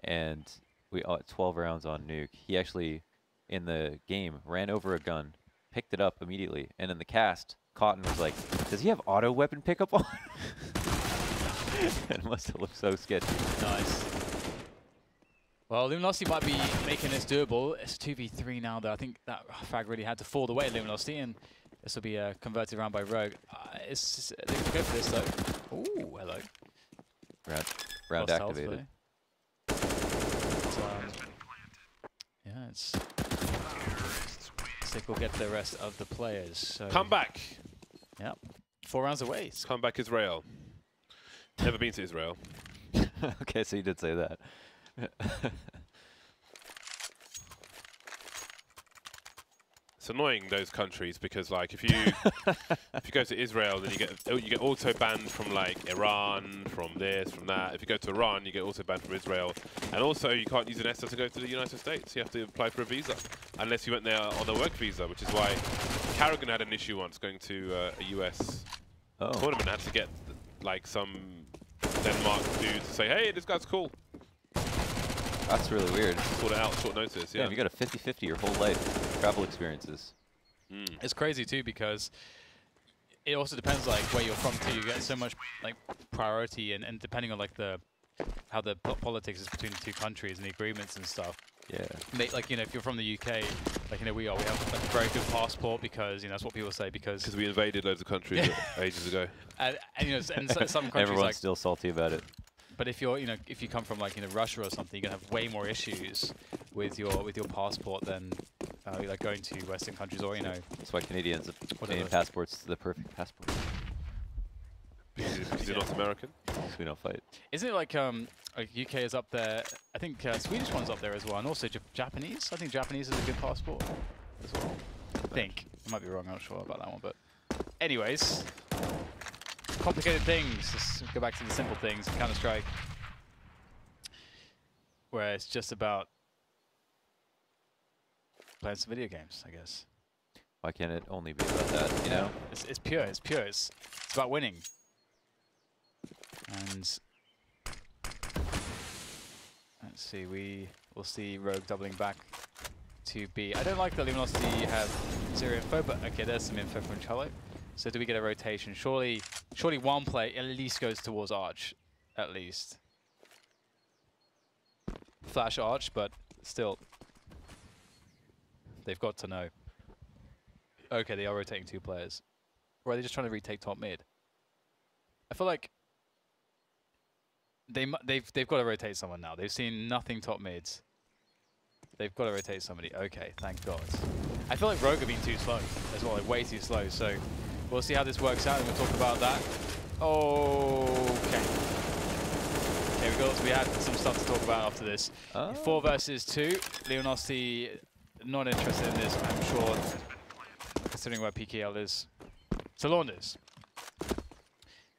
and we 12 rounds on Nuke. He actually, in the game, ran over a gun, picked it up immediately, and in the cast, Cotton was like, "Does he have auto weapon pickup on?" It must have looked so sketchy. Nice. Well, Luminosity might be making this doable. It's 2v3 now, though. I think that frag really had to fall away at Luminosity, and this will be converted around by Rogue. They can go for this, though. Ooh, hello. Round Lost health, activated. though. Yeah, it's... Looks like we'll get the rest of the players. So Come back. Yep. 4 rounds away. Come back, Israel. Never been to Israel. Okay, so you did say that. It's annoying, those countries, because like if you go to Israel, then you get auto banned from like Iran, from this, from that. If you go to Iran, you get auto banned from Israel, and also you can't use an ESTA to go to the United States. You have to apply for a visa, unless you went there on a work visa, which is why Carrigan had an issue once going to a US tournament. Had to get like some Denmark dude to say, "Hey, this guy's cool." That's really weird. Sort it out, short notice. Yeah, Damn, you got a 50-50 your whole life. Travel experiences. It's crazy too, because it also depends like where you're from too. You get so much like priority, and depending on like how the politics is between the two countries and the agreements and stuff. Yeah. Like, you know, if you're from the UK, like, you know, we have like a very good passport, because, you know, that's what people say, because we invaded loads of countries ages ago. and you know, and some countries Everyone's like, still salty about it. but if you're, you know, if you come from like, you know, Russia or something, you're gonna have way more issues with your passport than like going to Western countries, or, you know. That's why Canadian passport's the perfect passport. Because you're not American. So we don't fight. Isn't it like UK is up there? I think Swedish one's up there as well, and also Japanese. I think Japanese is a good passport as well. I think. I might be wrong. I'm not sure about that one, but anyways, complicated things. Let's go back to the simple things. Counter-Strike, where it's just about playing some video games, I guess. Why can't it only be about that? You know? It's pure. It's pure. It's about winning. And let's see, we'll see Rogue doubling back to B. I don't like that Luminosity have 0 info, but okay, there's some info from Cholo. So do we get a rotation? Surely one play at least goes towards Arch, at least. Flash Arch, but still, they've got to know. Okay, they are rotating 2 players. Or are they just trying to retake top mid? I feel like they've got to rotate someone now. They've seen nothing top mids. They've got to rotate somebody. Okay, thank God. I feel like Rogue have been too slow as well, like way too slow. So we'll see how this works out, and we'll talk about that. Okay. We had some stuff to talk about after this. 4 versus 2. Luminosity not interested in this, I'm sure, considering where PKL is. So Launders.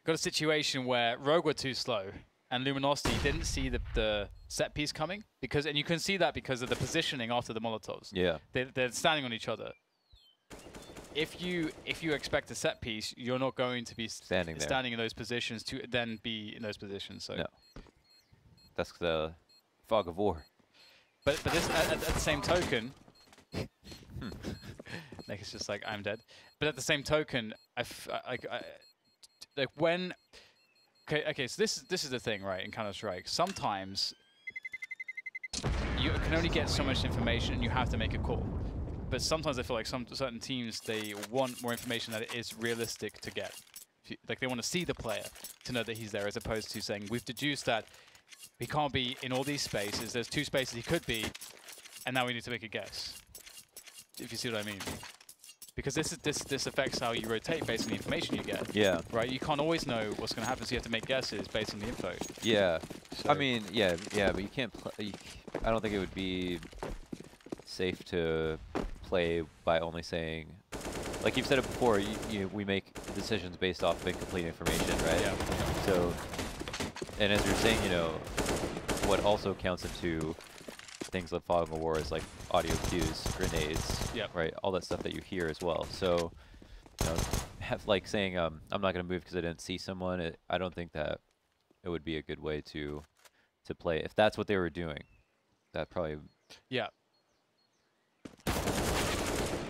Got a situation where Rogue were too slow, and Luminosity didn't see the set piece coming, and you can see that because of the positioning after the Molotovs. Yeah. They're standing on each other. If you expect a set piece, you're not going to be standing in those positions to then be in those positions. So no. That's the fog of war. But this at the same token, like it's just like I'm dead. But at the same token, like when okay, so this is the thing, right? In Counter-Strike, sometimes you can only get so much information, and you have to make a call. But sometimes I feel like certain teams, they want more information that it is realistic to get. Like they want to see the player to know that he's there, as opposed to saying we've deduced that he can't be in all these spaces. There's 2 spaces he could be, and now we need to make a guess. If you see what I mean. Because this affects how you rotate based on the information you get. Yeah. Right? You can't always know what's going to happen, so you have to make guesses based on the info. Yeah. So I mean, yeah, but you can't I don't think it would be safe to play by only saying, like you've said it before, we make decisions based off of incomplete information, right? Yeah. So, and as you're saying, what also counts into things like fog of war is like audio cues, grenades, right? All that stuff that you hear as well. So, like saying, I'm not going to move because I didn't see someone. I don't think that it would be a good way to play. If that's what they were doing, that probably. Yeah.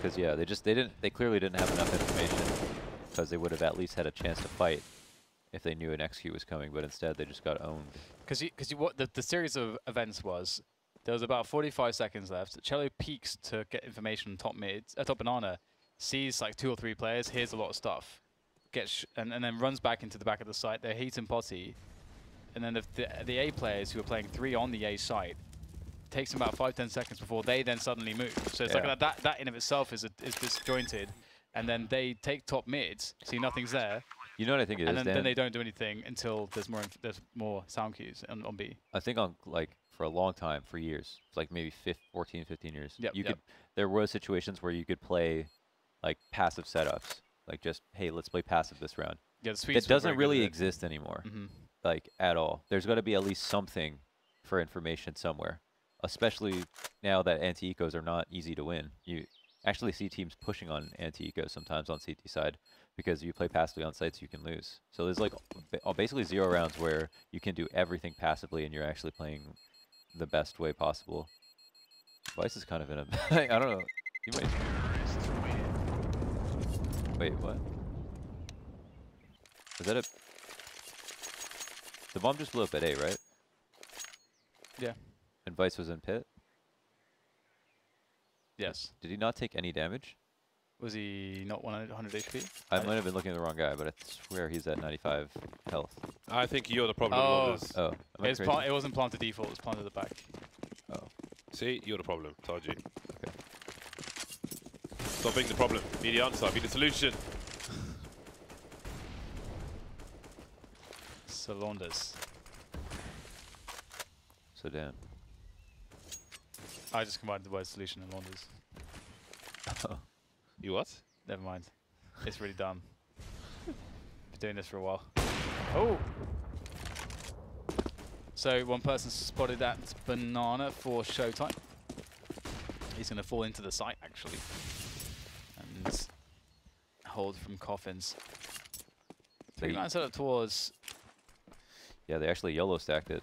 Because they clearly didn't have enough information, because they would have at least had a chance to fight if they knew an XQ was coming, but instead they just got owned. Because what the series of events was, there was about 45 seconds left. Cello peeks to get information on top banana, sees like 2 or 3 players, hears a lot of stuff, and then runs back into the back of the site. They're heat and potty, and then the A players who are playing 3 on the A site, takes them about 5-10 seconds before they then suddenly move. So it's like that in of itself is disjointed, and then they take top mids, see nothing's there. You know what I think it is, and then Dan? they don't do anything until there's more sound cues on B. I think for a long time, for years, like maybe 14, 15 years, Yep, there were situations where you could play like passive setups, like just, hey, let's play passive this round. Yeah, the Swedes it doesn't really exist anymore, like at all. There's got to be at least something for information somewhere, especially now that anti-ecos are not easy to win. You actually see teams pushing on anti-ecos sometimes on CT side, because you play passively on sites, you can lose. So there's like basically 0 rounds where you can do everything passively and you're actually playing the best way possible. Vice is kind of in a I don't know. You might. Wait, what? Is that a? The bomb just blew up at A, right? Yeah. And Vice was in pit? Yes. Did he not take any damage? Was he not 100 HP? I might have been looking at the wrong guy, but I swear he's at 95 health. I think you're the problem. Oh, it wasn't planted default, it was planted at the back. Oh. See, you're the problem. Told you. Okay. Stop being the problem. Be the answer. Be the solution. Launders. So Dan. I just combined the word solution and Launders. Oh. You what? Never mind. It's really dumb. Been doing this for a while. Oh! So one person spotted that banana for showtime. He's going to fall into the site, actually. And hold from coffins. Big man set up towards... Yeah, they actually yellow stacked it.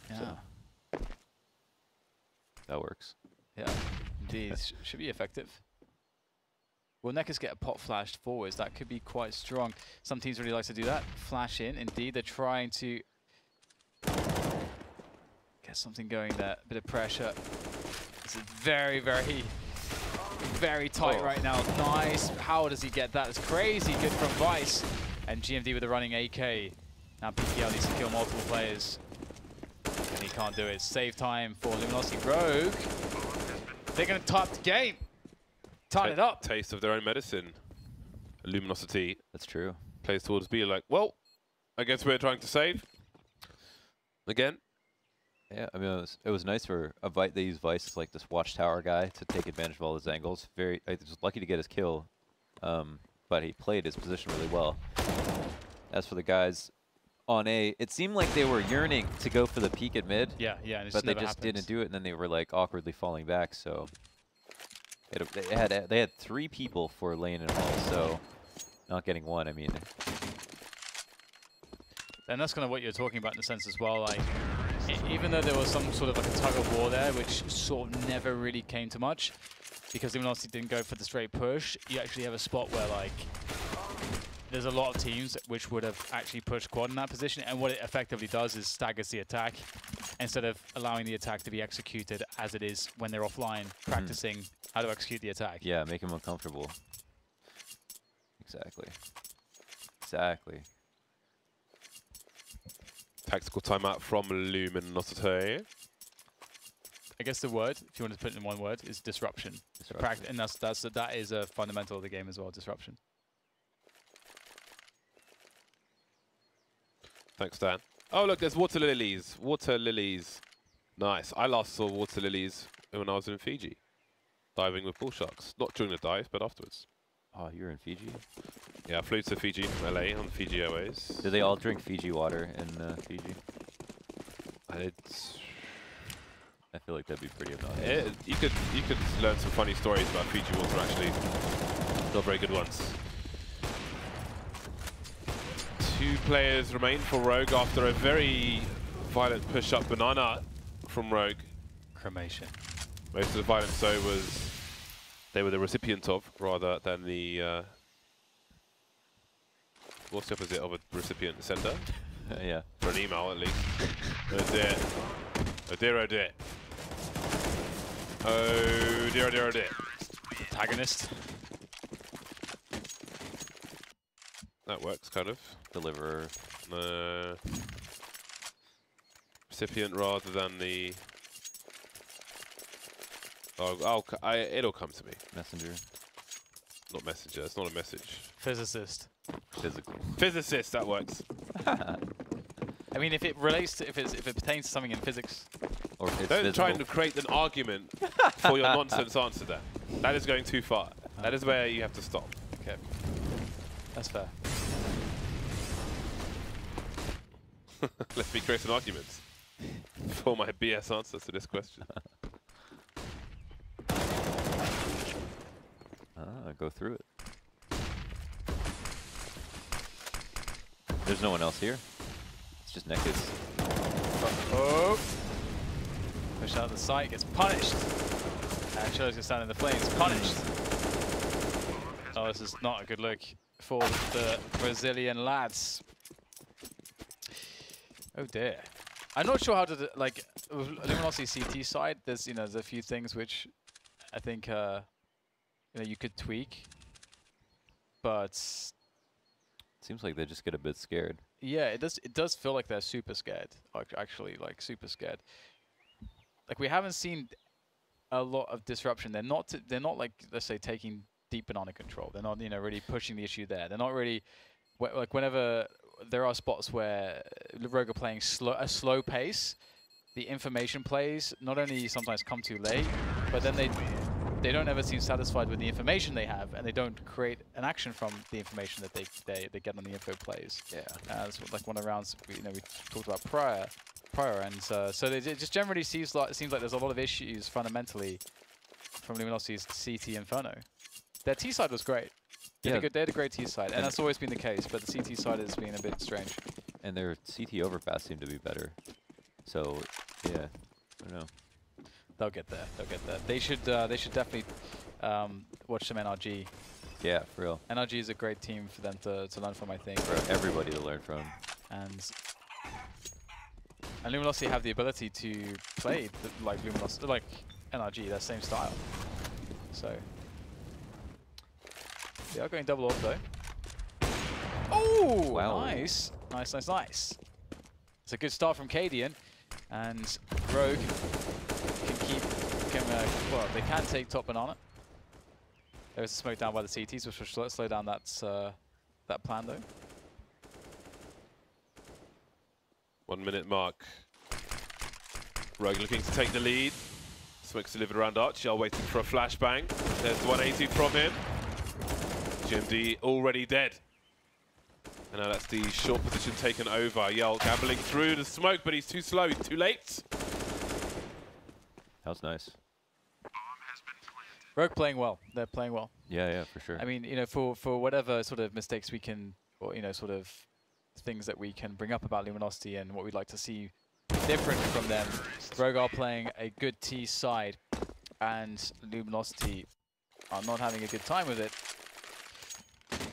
Yeah. So that works. Yeah, indeed. Should be effective. Will Neckers get a pot flashed forwards? That could be quite strong. Some teams really like to do that. Flash in. Indeed, they're trying to get something going there. A bit of pressure. This is very, very, very tight right now. Nice. How does he get that? It's crazy good from Vice. And GMD with a running AK. Now PPL needs to kill multiple players. And he can't do it. Save time for Luminosity. Rogue They're going to type the game. Tighten it up. Taste of their own medicine. Luminosity. That's true. Plays towards B like, well, I guess we're trying to save. Again. Yeah, I mean, it was nice for a Vice. They use Vice as like this watchtower guy to take advantage of all his angles. I was lucky to get his kill, but he played his position really well. As for the guys on A, it seemed like they were yearning to go for the peak at mid. Yeah, yeah. And but they just didn't do it, and then they were like awkwardly falling back. So they had 3 people for lane and all, so not getting one. I mean, and that's kind of what you're talking about in a sense as well. Like, even though there was some sort of like a tug of war there, which sort of never really came to much, because Luminosity didn't go for the straight push, you actually have a spot where like there's a lot of teams which would have actually pushed quad in that position, and what it effectively does is staggers the attack instead of allowing the attack to be executed as it is when they're offline practicing how to execute the attack. Yeah, make them uncomfortable. Exactly. Exactly. Tactical timeout from Luminosity. I guess the word, if you want to put it in one word, is disruption. And that is a fundamental of the game as well, disruption. Thanks, Dan. Oh, look, there's water lilies. Water lilies. Nice. I last saw water lilies when I was in Fiji, diving with bull sharks. Not during the dive, but afterwards. Oh, you're in Fiji? Yeah, I flew to Fiji from LA on Fiji Airways. Do they all drink Fiji water in Fiji? I feel like that'd be pretty obnoxious. You could learn some funny stories about Fiji water, actually. Not very good ones. 2 players remain for Rogue after a very violent push-up banana from Rogue. Cremation. Most of the violence, though, was they were the recipient of, rather than the... what's the opposite of a recipient? Sender? Yeah. For an email, at least. Oh dear. Oh dear, oh dear. Oh dear, oh dear, oh dear. Antagonist. That works, kind of. Deliverer. Recipient rather than the... Oh, it'll come to me. Messenger. Not messenger, it's not a message. Physicist. Physical. Physicist, that works. I mean, if it relates to, if it pertains to something in physics. Or it's Don't try visible. to create an argument for your nonsense answer there. That is going too far. That is where you have to stop. Okay. That's fair. Let me create an argument for my BS answers to this question. Go through it. There's no one else here. It's just naked. Oh! Push out the site, gets punished. And Cho's gonna stand in the flames, punished. Oh, this is not a good look for the Brazilian lads. Oh dear. I'm not sure how to, like, with Luminosity CT side, there's a few things which I think you could tweak, but Seems like they just get a bit scared. yeah, it does feel like they're super scared. Actually, like super scared. Like, we haven't seen a lot of disruption. They're not like, let's say, taking deep banana control. They're not really pushing the issue there. They're not really like, whenever there are spots where Rogue are playing a slow pace, the information plays not only sometimes come too late, but then they don't ever seem satisfied with the information they have, and they don't create an action from the information that they get on the info plays. Yeah, that's like one of the rounds we talked about prior, and so it just generally seems like there's a lot of issues fundamentally from Luminosity's CT Inferno. Their T side was great. They had a great T side, and that's always been the case. But the CT side has been a bit strange. And their CT overpass seemed to be better. So yeah, I don't know. They'll get there. They'll get there. They should definitely watch some NRG. Yeah, for real. NRG is a great team for them to learn from, I think. For everybody to learn from. And Luminosity have the ability to play like Luminosity, like NRG, that same style. So they are going double off though. Oh, wow. Nice, nice, nice, nice. It's a good start from Cadian, and Rogue can well, they can take top banana. There's a smoke down by the CTs, which will slow down that plan though. 1 minute mark. Rogue looking to take the lead. Smoke's delivered around Arch. Yell waiting for a flashbang. There's the 180 from him. GMD already dead. And now that's the short position taken over. Yell gambling through the smoke, but he's too slow. He's too late. That was nice. Rogue playing well. They're playing well. Yeah, yeah, for sure. I mean, you know, for whatever sort of mistakes we can, or you know, sort of things that we can bring up about Luminosity and what we'd like to see different from them, Rogue are playing a good T side, and Luminosity are not having a good time with it.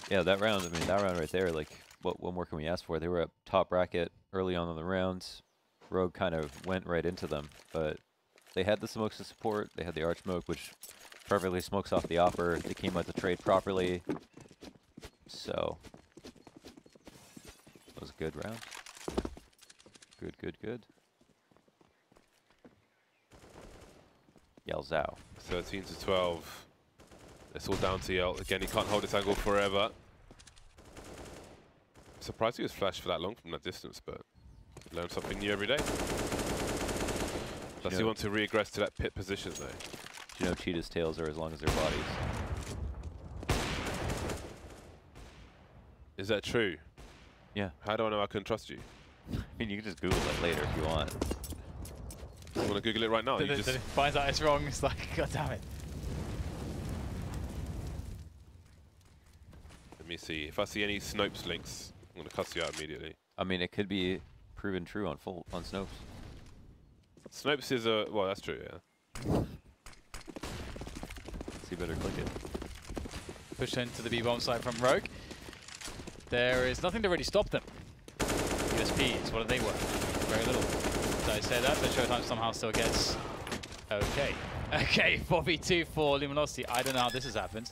Yeah, that round. I mean, that round right there. Like, what more can we ask for? They were up top bracket early on in the rounds. Rogue kind of went right into them, but they had the smokes to support. They had the arch smoke, which perfectly smokes off the offer. They came out to trade properly. So that was a good round. Good, good, good. Yell Zhao. 13 to 12. It's all down to Yell. Again, he can't hold this angle forever. Surprised he was flashed for that long from that distance, but learn something new every day. Does he want to regress to that pit position though? Do you know cheetahs' tails are as long as their bodies? Is that true? Yeah. How do I know I can trust you? I mean, you can just Google it later if you want. I want to Google it right now. Then it finds out it's wrong. It's like, God damn it. Let me see. If I see any Snopes links, I'm going to cuss you out immediately. I mean, it could be proven true on Snopes. Snopes is a... Well, that's true, yeah. So you better click it. Push into the B-bomb side from Rogue. There is nothing to really stop them. USPs, what are they worth? Very little. Did I say that? But Showtime somehow still gets... Okay. Okay, 4v2 for Luminosity. I don't know how this has happened.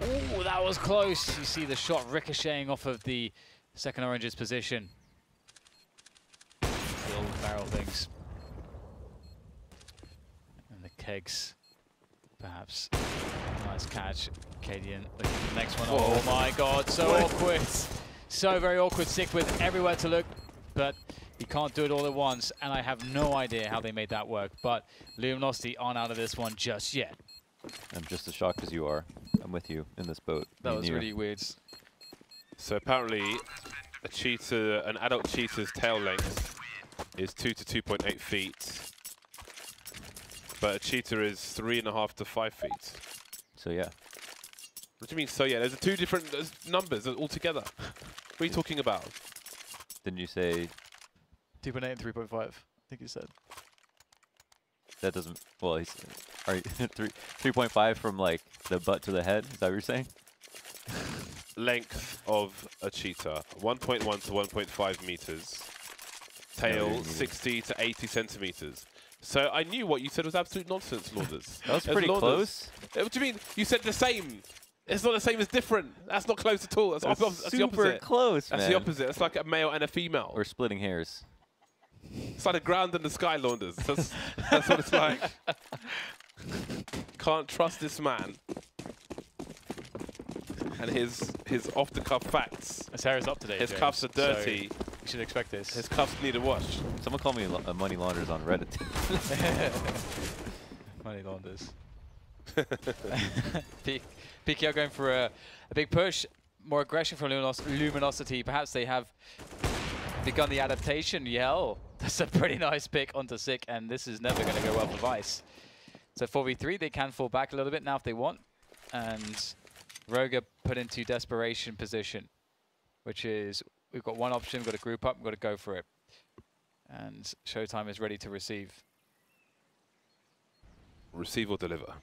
Ooh, that was close. You see the shot ricocheting off of the second Orange's position. Still barrel things. And the kegs, perhaps. Nice catch. Cadian looking for the next one. Whoa. Oh my god, so awkward. So very awkward. Sick with everywhere to look, but he can't do it all at once. And I have no idea how they made that work. But Luminosity aren't out of this one just yet. I'm just as shocked as you are. I'm with you in this boat. That was really weird. So apparently, a cheetah, an adult cheetah's tail length is 2 to 2.8 feet. But a cheetah is 3.5 to 5 feet. So yeah. What do you mean, so yeah? There's two different numbers altogether. What are you talking about? Didn't you say 2.8 and 3.5, I think you said. that doesn't... Well, he's... Are you 3.5 from, like, the butt to the head? Is that what you're saying? Length of a cheetah, 1.1 to 1.5 meters. Tail, 60 to 80 centimeters. So I knew what you said was absolute nonsense, Launders. That was pretty close. What do you mean? You said the same. It's not the same as different. That's not close at all. That's the opposite. Super close, man. That's the opposite. It's like a male and a female. We're splitting hairs. It's like the ground and the sky, Launders. That's what it's like. Can't trust this man. And his off-the-cuff facts. His hair is up to date. His James, cuffs are dirty. So you should expect this. His cuffs need a wash. Someone call me money launderers on Reddit. Money launders. PKL going for a big push. More aggression from Luminosity. Perhaps they have begun the adaptation. Yell. That's a pretty nice pick onto Sick, and this is never going to go well for Vice. So 4v3, they can fall back a little bit now if they want. And Rogue put into desperation position, which is, we've got one option, we've got to group up, we've got to go for it. And Showtime is ready to receive. Receive or deliver.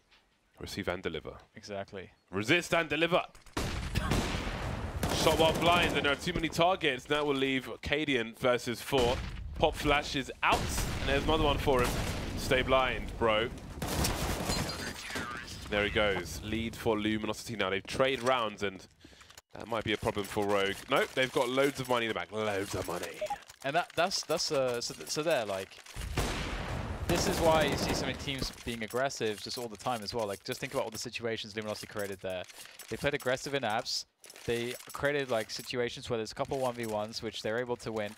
Receive and deliver. Exactly. Resist and deliver. Shot while blind, and there are too many targets. That will leave Cadian versus 4. Pop flash is out, and there's another one for him. Stay blind, bro. There he goes. Lead for Luminosity now. They've traded rounds, and that might be a problem for Rogue. Nope, they've got loads of money in the back. Loads of money. And so there, like, this is why you see so many teams being aggressive just all the time as well. Like, just think about all the situations Luminosity created there. They played aggressive in apps. They created like situations where there's a couple 1v1s which they're able to win.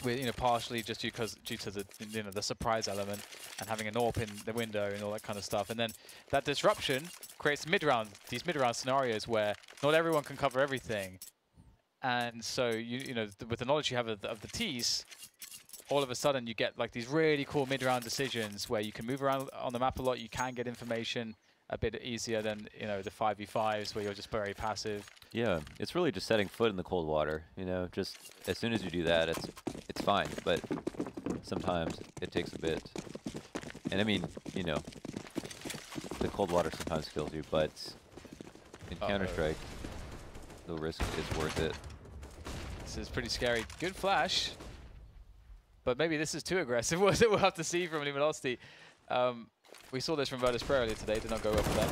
With, partially just due to the the surprise element and having an AWP in the window and all that kind of stuff. And then that disruption creates these mid-round scenarios where not everyone can cover everything. And so with the knowledge you have of the T's, all of a sudden you get like these really cool mid-round decisions where you can move around on the map a lot. You can get information a bit easier than the 5v5s where you're just very passive. Yeah, it's really just setting foot in the cold water. Just as soon as you do that, it's fine. But sometimes it takes a bit. And I mean, the cold water sometimes kills you, but in Counter-Strike, the risk is worth it. This is pretty scary. Good flash, but maybe this is too aggressive. We'll have to see from Luminosity. We saw this from Virtus Pro earlier today. Did not go well for them.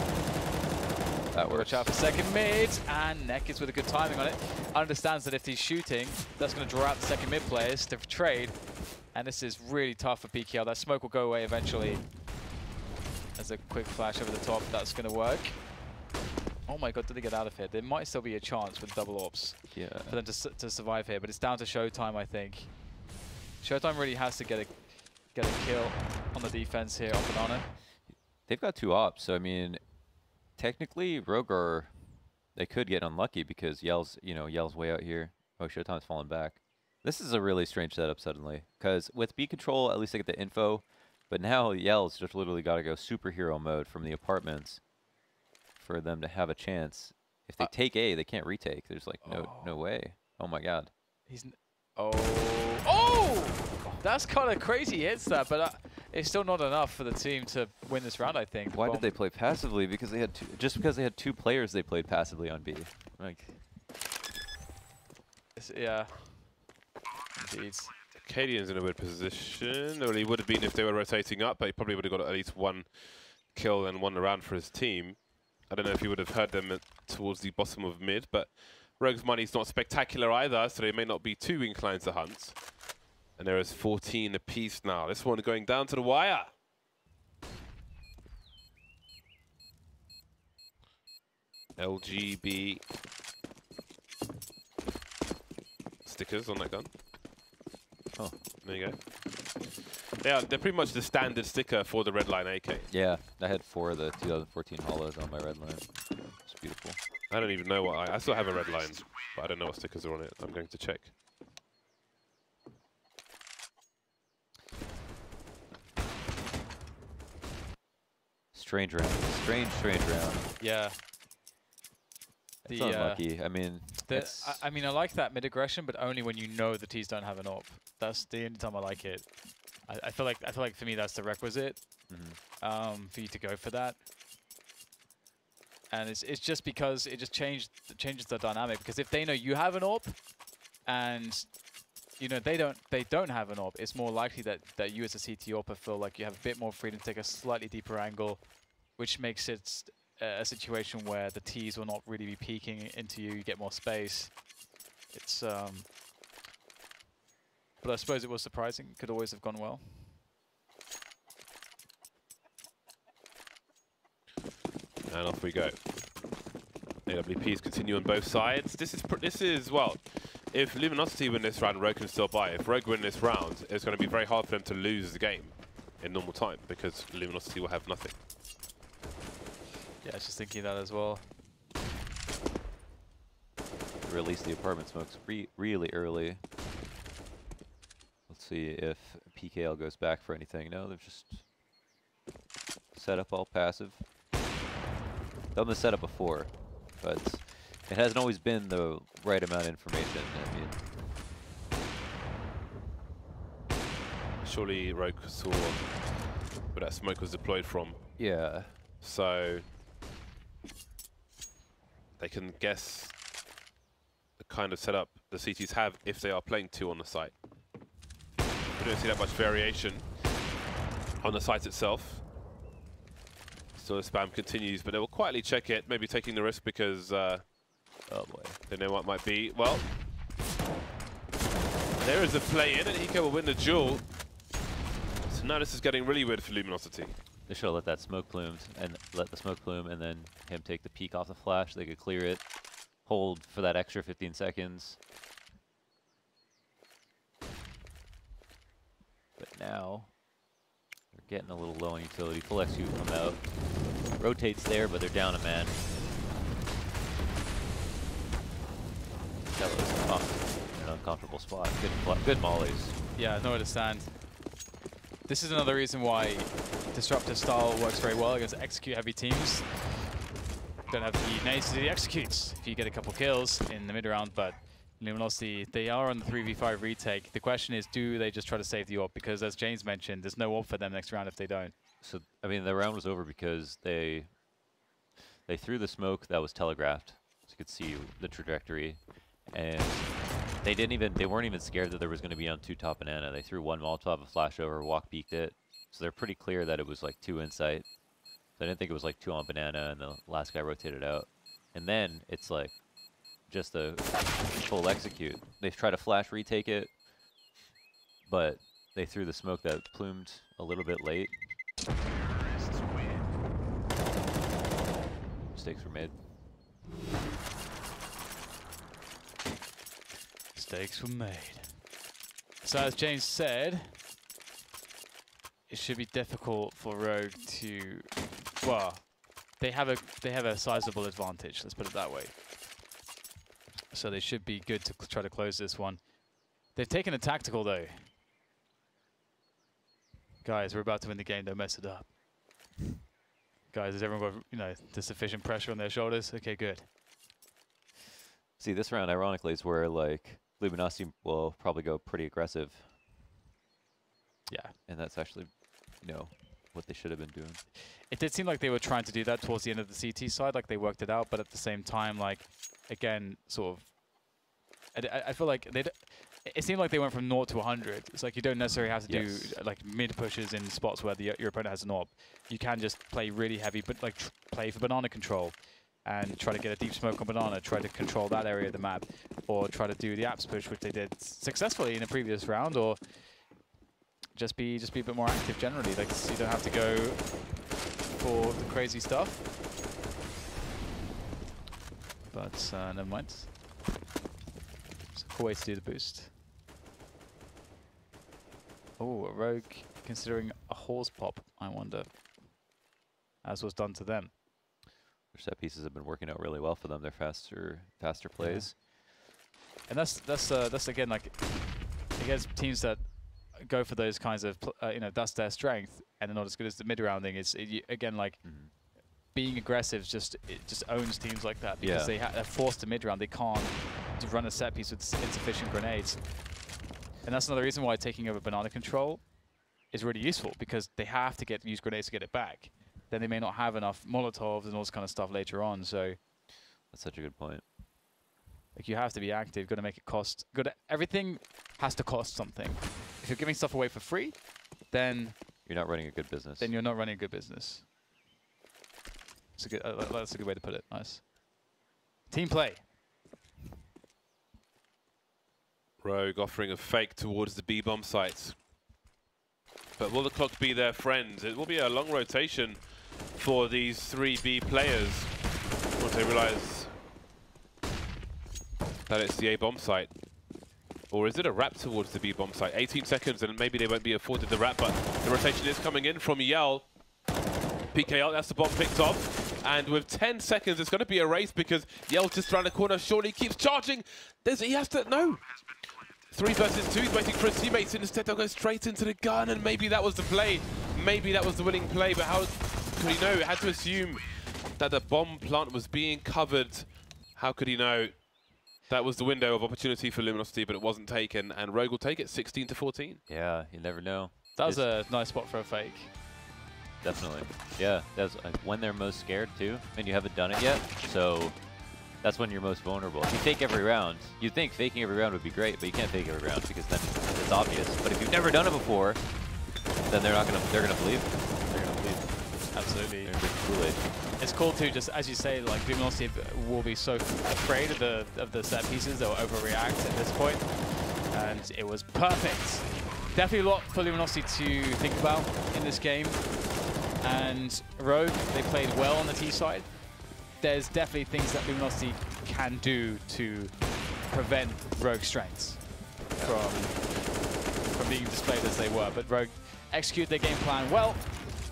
That works. Watch out for second mid, and Neck is with a good timing on it. Understands that if he's shooting, that's going to draw out the second mid players to trade. And this is really tough for PKL. That smoke will go away eventually. There's a quick flash over the top. That's going to work. Oh my god, did they get out of here? There might still be a chance with double ops for them to survive here, but it's down to Showtime, I think. Showtime really has to get a kill on the defense here on Banana. They've got 2 ops, so I mean, technically, Rogue they could get unlucky because Yell's way out here. Oh, Showtime's falling back. This is a really strange setup suddenly, because with B control, at least they get the info, but now Yell's just literally got to go superhero mode from the apartments for them to have a chance. If they take A, they can't retake. There's like no way. Oh my god. That's kind of crazy hits that, but it's still not enough for the team to win this round, I think. Why did they play passively? Because they had just because they had 2 players, they played passively on B. Like, yeah. Indeed. Cadian's in a weird position. Well, he would have been if they were rotating up, but he probably would have got at least 1 kill and 1 around for his team. I don't know if he would have heard them towards the bottom of mid, but Rogue's money's not spectacular either, so they may not be too inclined to hunt. And there is 14 apiece now. This one going down to the wire. LGB stickers on that gun. Oh, there you go. They're pretty much the standard sticker for the Redline AK. yeah, I had 4 of the 2014 hollows on my Redline. It's beautiful. I don't even know what I still have a Redline, but I don't know what stickers are on it. I'm going to check. Strange round. Strange round. Yeah. It's unlucky. I mean, I mean, I like that mid aggression, but only when you know the T's don't have an AWP. That's the only time I like it. I feel like for me that's the requisite for you to go for that. And it's just because it just changes the dynamic. Because if they know you have an AWP, and they don't have an AWP, it's more likely that you as a CT AWPer feel like you have a bit more freedom to take a slightly deeper angle, which makes it a situation where the T's will not really be peeking into you. You get more space. It's but I suppose it was surprising. Could always have gone well. And off we go. AWPs continue on both sides. This is well, if Luminosity win this round, Rogue can still buy. If Rogue win this round, it's going to be very hard for them to lose the game in normal time because Luminosity will have nothing. Yeah, I was just thinking that as well. Release the apartment smokes really early. Let's see if PKL goes back for anything. No, they've just set up all passive. Done the setup before, but it hasn't always been the right amount of information. I mean, surely Rogue saw where that smoke was deployed from. Yeah. So they can guess the kind of setup the CTs have if they are playing 2 on the site. We don't see that much variation on the site itself. Still the spam continues, but they will quietly check it, maybe taking the risk because oh boy, they know what might be. Well, there is a play in, and Hiko will win the duel. Now this is getting really weird for Luminosity. They should have let that smoke plume and then him take the peek off the flash. They could clear it, hold for that extra 15 seconds. But now they're getting a little low on utility. Full execute come out. Rotates there, but they're down a man. That was an uncomfortable spot. Good mollies. Yeah, nowhere to stand. This is another reason why disruptor style works very well against execute-heavy teams. Don't have the nades to do the executes if you get a couple kills in the mid-round, but Luminosity, they are on the 3v5 retake. The question is, do they just try to save the AWP? Because as James mentioned, there's no AWP for them next round if they don't. So, I mean, the round was over because they threw the smoke that was telegraphed. So you could see the trajectory. And they weren't even scared that there was going to be on 2 top banana. They threw 1 Molotov, a flash over, walk peeked it. So they're pretty clear that it was like 2 insight. So I didn't think it was like 2 on banana and the last guy rotated out. And then it's like just a full execute. They try to flash retake it, but they threw the smoke that plumed a little bit late. Mistakes were made. Mistakes were made. So as James said, it should be difficult for Rogue to, well, they have a sizable advantage, let's put it that way. So they should be good to try to close this one. They've taken a tactical though. Guys, we're about to win the game, don't mess it up. Guys, has everyone got, you know, the sufficient pressure on their shoulders? Okay, good. See, this round, ironically, is where, like, Luminosity will probably go pretty aggressive. Yeah. And that's actually, you know, what they should have been doing. It did seem like they were trying to do that towards the end of the CT side, like they worked it out, but at the same time, like, again, sort of, I feel like it seemed like they went from 0 to 100. It's like you don't necessarily have to do like mid pushes in spots where your opponent has an AWP. You can just play really heavy, but like play for banana control and try to get a deep smoke on banana, try to control that area of the map, or try to do the apps push, which they did successfully in a previous round, or just be a bit more active generally. Like, so you don't have to go for the crazy stuff. But never mind. It's a cool way to do the boost. Oh, a Rogue considering a horse pop, I wonder, as was done to them. Their set pieces have been working out really well for them. They're faster plays. Yeah. And that's again, like, against teams that go for those kinds of, you know, that's their strength, and they're not as good as the mid rounding. It's again like being aggressive. It just owns teams like that because they're forced to mid round. They can't to run a set piece with insufficient grenades, and that's another reason why taking over banana control is really useful, because they have to use grenades to get it back. Then they may not have enough Molotovs and all this kind of stuff later on. So that's such a good point. Like, you have to be active. Got to make it cost. Everything has to cost something. If you're giving stuff away for free, then you're not running a good business. Then you're not running a good business. It's a good. That's a good way to put it. Nice. Team play. Rogue offering a fake towards the B bomb site. But will the clock be their friend? It will be a long rotation for these 3 B players once they realize that it's the A bomb site. Or is it a wrap towards the B bomb site? 18 seconds and maybe they won't be afforded the wrap, but the rotation is coming in from Yell. PKL, that's the bomb picked off. And with 10 seconds, it's going to be a race because Yell just around the corner. Surely keeps charging. He has to, no. 3 versus 2, he's waiting for his teammates, and instead they'll go straight into the gun, and maybe that was the play. Maybe that was the winning play, but how could he know? He had to assume that the bomb plant was being covered. How could he know? That was the window of opportunity for Luminosity, but it wasn't taken, and Rogue will take it 16-14. Yeah, you never know. That was a nice spot for a fake. Definitely. Yeah, that's when they're most scared too, and you haven't done it yet, so that's when you're most vulnerable. If you fake every round, you'd think faking every round would be great, but you can't fake every round because then it's obvious. But if you've never done it before, then they're gonna believe. They're gonna believe. Absolutely. They're Kool-Aid. It's cool too, just as you say, like Luminosity will be so afraid of the set pieces, they'll overreact at this point, and it was perfect Definitely a lot for Luminosity to think about in this game. And Rogue, they played well on the T side. There's definitely things that Luminosity can do to prevent Rogue's strengths from being displayed as they were. But Rogue executed their game plan well,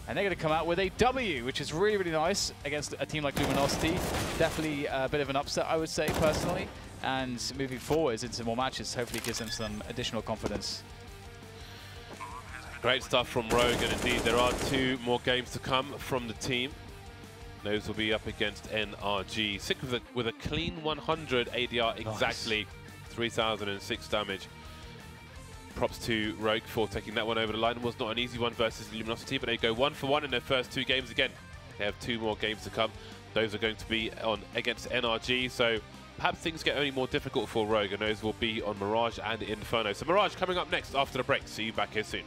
and they're going to come out with a W, which is really, really nice against a team like Luminosity. Definitely a bit of an upset, I would say, personally. And moving forwards into more matches, hopefully gives them some additional confidence. Great stuff from Rogue, and indeed there are 2 more games to come from the team. Those will be up against NRG. Sick with a clean 100 ADR, exactly 3,006 damage. Props to Rogue for taking that one over the line. It was not an easy one versus Luminosity, but they go 1 for 1 in their first 2 games again. They have 2 more games to come. Those are going to be on against NRG, so perhaps things get only more difficult for Rogue, and those will be on Mirage and Inferno. So Mirage coming up next after the break. See you back here soon.